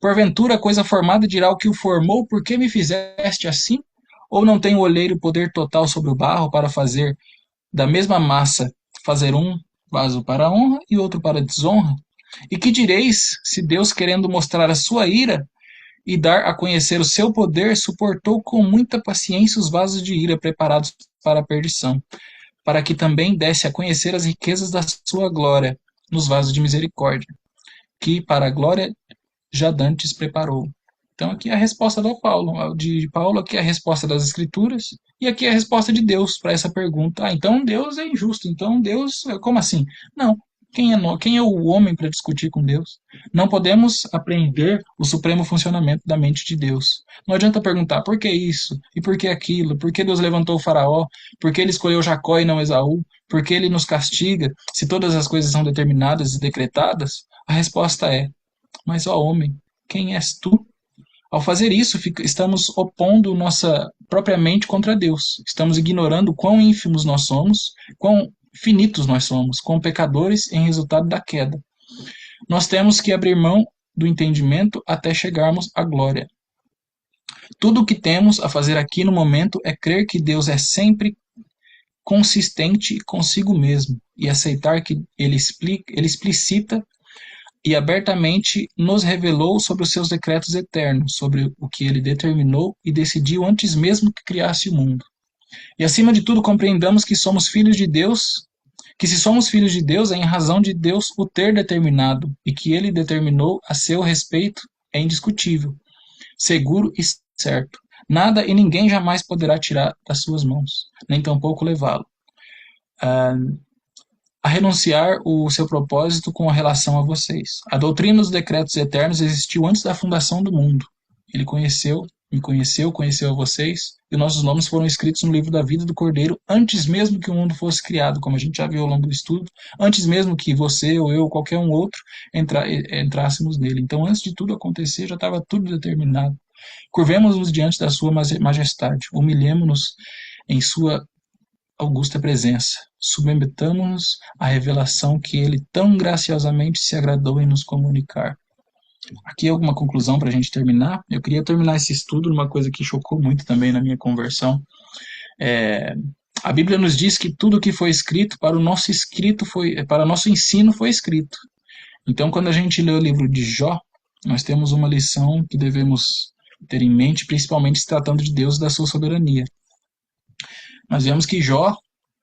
Porventura a coisa formada dirá o que o formou, por que me fizeste assim? Ou não tem o olheiro poder total sobre o barro para fazer da mesma massa, fazer um vaso para a honra e outro para a desonra? E que direis se Deus, querendo mostrar a sua ira e dar a conhecer o seu poder, suportou com muita paciência os vasos de ira preparados para a perdição, para que também desse a conhecer as riquezas da sua glória nos vasos de misericórdia, que para a glória já dantes preparou. Então aqui é a resposta de Paulo, aqui é a resposta das Escrituras, e aqui é a resposta de Deus para essa pergunta. Ah, então Deus é injusto, então Deus, como assim? Não, quem é o homem para discutir com Deus? Não podemos apreender o supremo funcionamento da mente de Deus. Não adianta perguntar por que isso e por que aquilo, por que Deus levantou o faraó, por que ele escolheu Jacó e não Esaú, por que ele nos castiga, se todas as coisas são determinadas e decretadas. A resposta é: mas, ó homem, quem és tu? Ao fazer isso, estamos opondo nossa própria mente contra Deus. Estamos ignorando quão ínfimos nós somos, quão finitos nós somos, quão pecadores em resultado da queda. Nós temos que abrir mão do entendimento até chegarmos à glória. Tudo o que temos a fazer aqui no momento é crer que Deus é sempre consistente consigo mesmo e aceitar que ele explicita e abertamente nos revelou sobre os seus decretos eternos, sobre o que ele determinou e decidiu antes mesmo que criasse o mundo. E acima de tudo, compreendamos que somos filhos de Deus, que se somos filhos de Deus é em razão de Deus o ter determinado, e que ele determinou a seu respeito é indiscutível, seguro e certo. Nada e ninguém jamais poderá tirar das suas mãos, nem tampouco levá-lo a renunciar o seu propósito com relação a vocês. A doutrina dos decretos eternos existiu antes da fundação do mundo. Ele me conheceu, conheceu a vocês, e nossos nomes foram escritos no livro da vida do Cordeiro antes mesmo que o mundo fosse criado, como a gente já viu ao longo do estudo, antes mesmo que você ou eu ou qualquer um outro entrássemos nele. Então, antes de tudo acontecer, já estava tudo determinado. Curvemos-nos diante da sua majestade, humilhemos-nos em sua augusta presença, submetamos-nos à revelação que ele tão graciosamente se agradou em nos comunicar. Aqui alguma conclusão para a gente terminar. Eu queria terminar esse estudo numa coisa que chocou muito também na minha conversão. A Bíblia nos diz que tudo que foi escrito para o nosso ensino foi escrito. Então, quando a gente lê o livro de Jó, nós temos uma lição que devemos ter em mente, principalmente se tratando de Deus e da sua soberania. Nós vemos que Jó,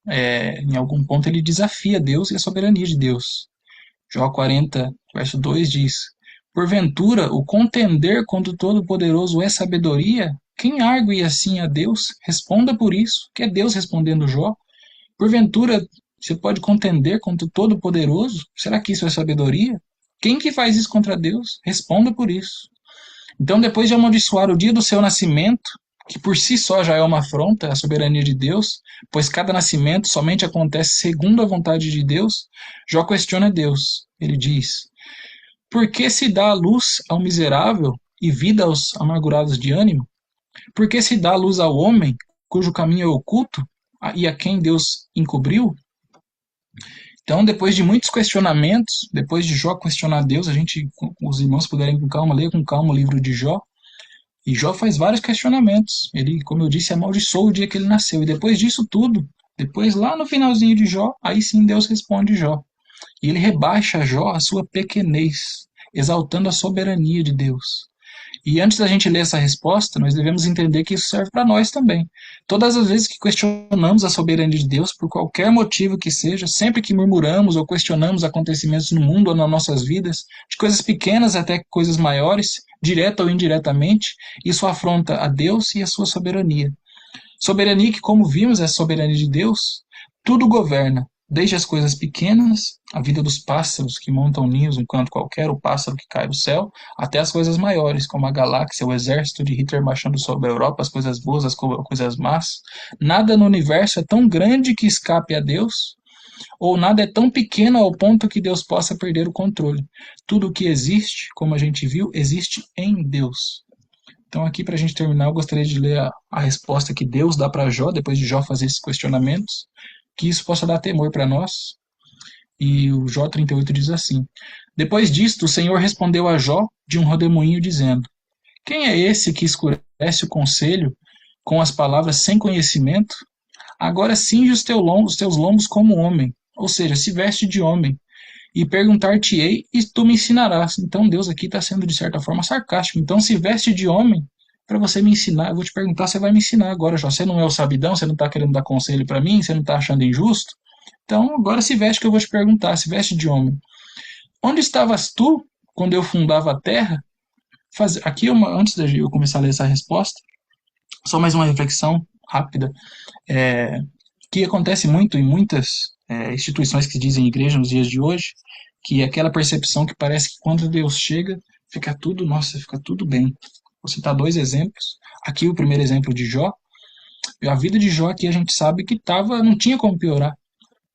em algum ponto, ele desafia Deus e a soberania de Deus. Jó 40, verso 2 diz: Porventura, o contender contra o Todo-Poderoso é sabedoria? Quem argue assim a Deus, responda por isso, que é Deus respondendo Jó. Porventura, você pode contender contra o Todo-Poderoso? Será que isso é sabedoria? Quem que faz isso contra Deus? Responda por isso. Então, depois de amaldiçoar o dia do seu nascimento, que por si só já é uma afronta à soberania de Deus, pois cada nascimento somente acontece segundo a vontade de Deus, Jó questiona Deus. Ele diz: Por que se dá a luz ao miserável e vida aos amargurados de ânimo? Por que se dá a luz ao homem, cujo caminho é oculto, e a quem Deus encobriu? Então, depois de muitos questionamentos, depois de Jó questionar Deus, os irmãos puderem com calma, ler com calma o livro de Jó, e Jó faz vários questionamentos. Ele, como eu disse, amaldiçoou o dia que ele nasceu. E depois disso tudo, depois lá no finalzinho de Jó, aí sim Deus responde Jó. E ele rebaixa Jó a sua pequenez, exaltando a soberania de Deus. E antes da gente ler essa resposta, nós devemos entender que isso serve para nós também. Todas as vezes que questionamos a soberania de Deus, por qualquer motivo que seja, sempre que murmuramos ou questionamos acontecimentos no mundo ou nas nossas vidas, de coisas pequenas até coisas maiores, direta ou indiretamente, isso afronta a Deus e a sua soberania. Soberania que, como vimos, é a soberania de Deus, tudo governa, desde as coisas pequenas, a vida dos pássaros que montam ninhos um canto qualquer, o pássaro que cai do céu, até as coisas maiores, como a galáxia, o exército de Hitler marchando sobre a Europa, as coisas boas, as coisas más. Nada no universo é tão grande que escape a Deus, ou nada é tão pequeno ao ponto que Deus possa perder o controle. Tudo o que existe, como a gente viu, existe em Deus. Então, aqui, para a gente terminar, eu gostaria de ler a resposta que Deus dá para Jó, depois de Jó fazer esses questionamentos, que isso possa dar temor para nós. E o Jó 38 diz assim: Depois disto, o Senhor respondeu a Jó de um redemoinho, dizendo: Quem é esse que escurece o conselho com as palavras sem conhecimento? Agora cinge os teus lombos como homem, ou seja, se veste de homem, e perguntar-te-ei, e tu me ensinarás. Então Deus aqui está sendo, de certa forma, sarcástico. Então se veste de homem para você me ensinar. Eu vou te perguntar, você vai me ensinar agora, Jó. Você não é o sabidão, você não está querendo dar conselho para mim, você não está achando injusto? Então agora se veste que eu vou te perguntar, se veste de homem. Onde estavas tu quando eu fundava a terra? Aqui, antes de eu começar a ler essa resposta, só mais uma reflexão rápida, é, que acontece muito em muitas instituições que dizem igreja nos dias de hoje, que é aquela percepção que parece que quando Deus chega, fica tudo, nossa, fica tudo bem. Vou citar dois exemplos. Aqui o primeiro exemplo de Jó. A vida de Jó aqui a gente sabe que não tinha como piorar.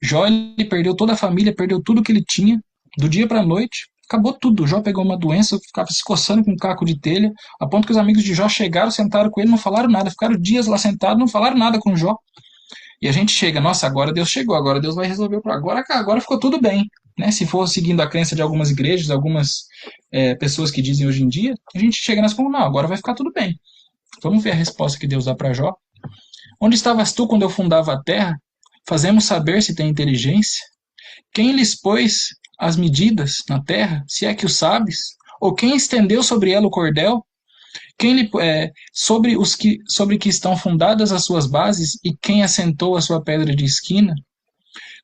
Jó, ele perdeu toda a família, perdeu tudo que ele tinha, do dia para a noite, acabou tudo. Jó pegou uma doença, ficava se coçando com um caco de telha, a ponto que os amigos de Jó chegaram, sentaram com ele, não falaram nada, ficaram dias lá sentados, não falaram nada com Jó. E a gente chega, nossa, agora Deus chegou, agora Deus vai resolver o problema. Agora ficou tudo bem. Né? Se for seguindo a crença de algumas igrejas, algumas pessoas que dizem hoje em dia, a gente chega nas conclusões, não, agora vai ficar tudo bem. Vamos ver a resposta que Deus dá para Jó. Onde estavas tu quando eu fundava a terra? Fazemos saber se tem inteligência? Quem lhes pôs as medidas na terra, se é que o sabes? Ou quem estendeu sobre ela o cordel? Sobre que estão fundadas as suas bases e quem assentou a sua pedra de esquina?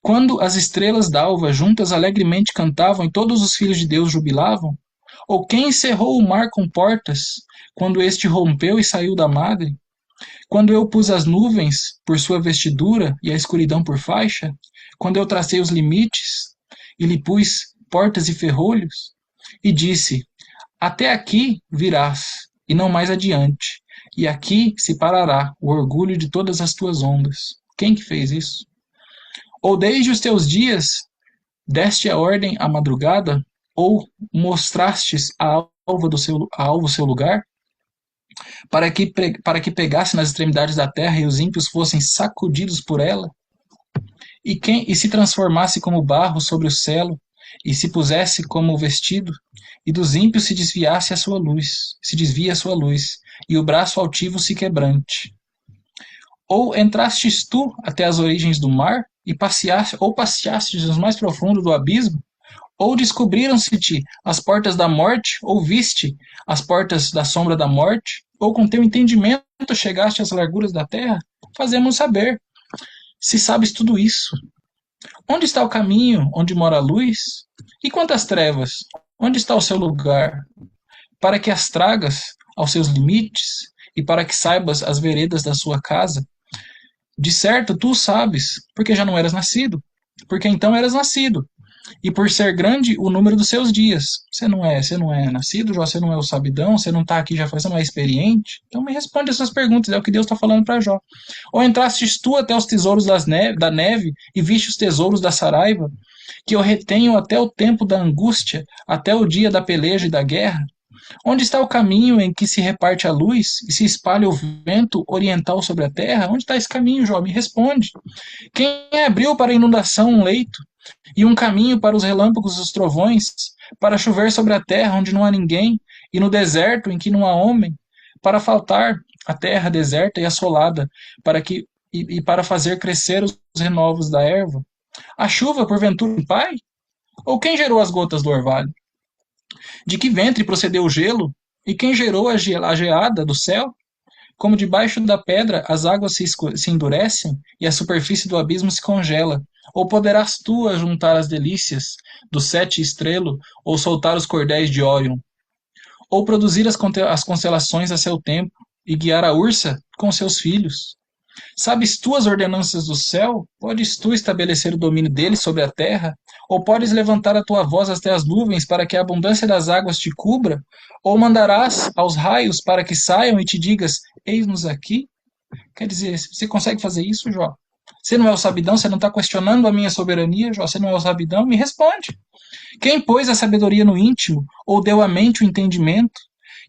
Quando as estrelas d'alva juntas alegremente cantavam e todos os filhos de Deus jubilavam? Ou quem encerrou o mar com portas, quando este rompeu e saiu da madre? Quando eu pus as nuvens por sua vestidura e a escuridão por faixa? Quando eu tracei os limites e lhe pus portas e ferrolhos? E disse: Até aqui virás, e não mais adiante, e aqui se parará o orgulho de todas as tuas ondas. Quem que fez isso? Ou desde os teus dias deste a ordem à madrugada, ou mostrastes a alvo seu lugar, para que pegasse nas extremidades da terra e os ímpios fossem sacudidos por ela? E se transformasse como barro sobre o celo, e se pusesse como vestido, e dos ímpios se desvia a sua luz, e o braço altivo se quebrante. Ou entrastes tu até as origens do mar e passeastes nos mais profundo do abismo? Ou descobriram-se-te as portas da morte, ou viste as portas da sombra da morte? Ou com teu entendimento chegaste às larguras da terra? Fazemos saber, se sabes tudo isso. Onde está o caminho onde mora a luz? E quantas trevas? Onde está o seu lugar? Para que as tragas aos seus limites e para que saibas as veredas da sua casa? De certo, tu o sabes, porque já não eras nascido. Porque então eras nascido. E por ser grande o número dos seus dias. Você não é nascido, Jó, você não é o sabidão, você não está aqui já, você não é experiente. Então me responde essas perguntas, é o que Deus está falando para Jó. Ou entrastes tu até os tesouros da neve e viste os tesouros da saraiva, que eu retenho até o tempo da angústia, até o dia da peleja e da guerra? Onde está o caminho em que se reparte a luz e se espalha o vento oriental sobre a terra? Onde está esse caminho, Jó? Me responde. Quem abriu para a inundação um leito e um caminho para os relâmpagos e os trovões, para chover sobre a terra onde não há ninguém, e no deserto em que não há homem, para faltar a terra deserta e assolada, para fazer crescer os renovos da erva? A chuva, porventura, um pai? Ou quem gerou as gotas do orvalho? De que ventre procedeu o gelo? E quem gerou a geada do céu? Como debaixo da pedra as águas se endurecem e a superfície do abismo se congela. Ou poderás tu ajuntar as delícias do sete estrelo, ou soltar os cordéis de Órion, ou produzir as constelações a seu tempo, e guiar a ursa com seus filhos? Sabes tu as ordenanças do céu? Podes tu estabelecer o domínio dele sobre a terra? Ou podes levantar a tua voz até as nuvens para que a abundância das águas te cubra? Ou mandarás aos raios para que saiam e te digas, eis-nos aqui? Quer dizer, você consegue fazer isso, Jó? Você não é o sabidão? Você não está questionando a minha soberania, Jó? Você não é o sabidão? Me responde. Quem pôs a sabedoria no íntimo? Ou deu à mente o entendimento?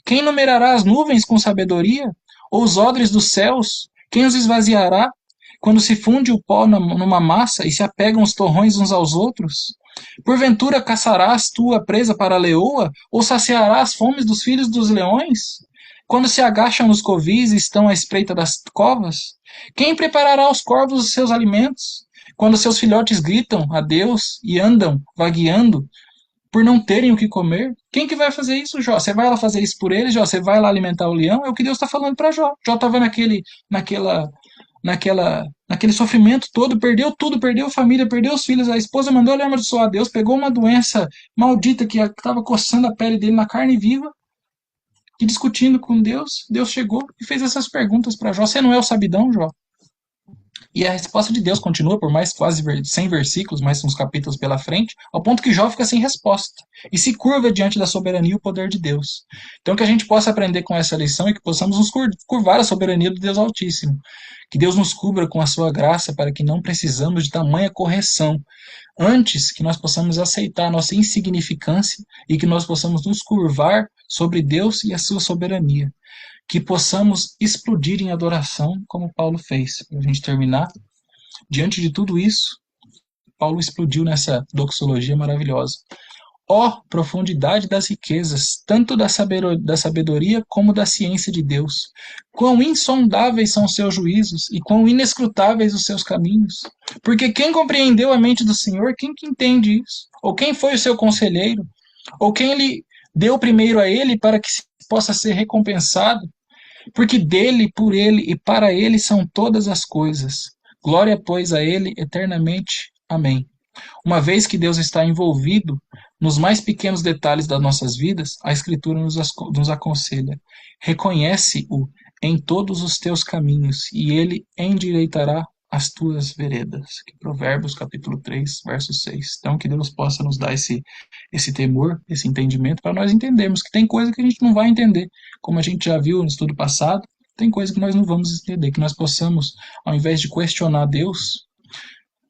Quem numerará as nuvens com sabedoria? Ou os odres dos céus? Quem os esvaziará? Quando se funde o pó numa massa e se apegam os torrões uns aos outros? Porventura caçarás tu a presa para a leoa? Ou saciarás as fomes dos filhos dos leões? Quando se agacham nos covis e estão à espreita das covas? Quem preparará aos corvos os seus alimentos? Quando seus filhotes gritam a Deus e andam vagueando por não terem o que comer? Quem que vai fazer isso, Jó? Você vai lá fazer isso por eles, Jó? Você vai lá alimentar o leão? É o que Deus está falando para Jó. Jó estava naquela, naquele sofrimento todo, perdeu tudo, perdeu a família, perdeu os filhos, a esposa mandou ele amaldiçoar a Deus, pegou uma doença maldita que estava coçando a pele dele na carne viva, e discutindo com Deus, Deus chegou e fez essas perguntas para Jó. Você não é o sabidão, Jó? E a resposta de Deus continua por mais quase 100 versículos, mais uns capítulos pela frente, ao ponto que Jó fica sem resposta e se curva diante da soberania e o poder de Deus. Então, que a gente possa aprender com essa lição e que possamos nos curvar à soberania do Deus Altíssimo. Que Deus nos cubra com a sua graça para que não precisamos de tamanha correção. Antes, que nós possamos aceitar a nossa insignificância e que nós possamos nos curvar sobre Deus e a sua soberania. Que possamos explodir em adoração, como Paulo fez. Para a gente terminar, diante de tudo isso, Paulo explodiu nessa doxologia maravilhosa. Ó profundidade das riquezas, tanto da sabedoria como da ciência de Deus! Quão insondáveis são os seus juízos e quão inescrutáveis os seus caminhos! Porque quem compreendeu a mente do Senhor, quem que entende isso? Ou quem foi o seu conselheiro? Ou quem lhe deu primeiro a ele para que possa ser recompensado? Porque dele, por ele e para ele são todas as coisas. Glória, pois, a ele eternamente. Amém. Uma vez que Deus está envolvido nos mais pequenos detalhes das nossas vidas, a Escritura nos aconselha: reconhece-o em todos os teus caminhos, e ele endireitará as tuas veredas. Provérbios capítulo 3, verso 6. Então, que Deus possa nos dar esse temor, esse entendimento, para nós entendermos que tem coisa que a gente não vai entender, como a gente já viu no estudo passado, tem coisa que nós não vamos entender, que nós possamos, ao invés de questionar Deus,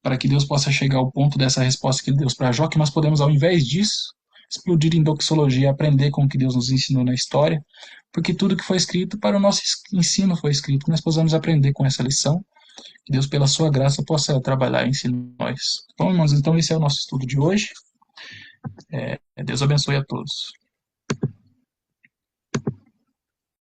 para que Deus possa chegar ao ponto dessa resposta que ele deu para Jó, que nós podemos, ao invés disso, explodir em doxologia, aprender com o que Deus nos ensinou na história, porque tudo que foi escrito para o nosso ensino foi escrito, que nós possamos aprender com essa lição, que Deus, pela sua graça, possa trabalhar em nós. Bom, irmãos, então esse é o nosso estudo de hoje. Deus abençoe a todos.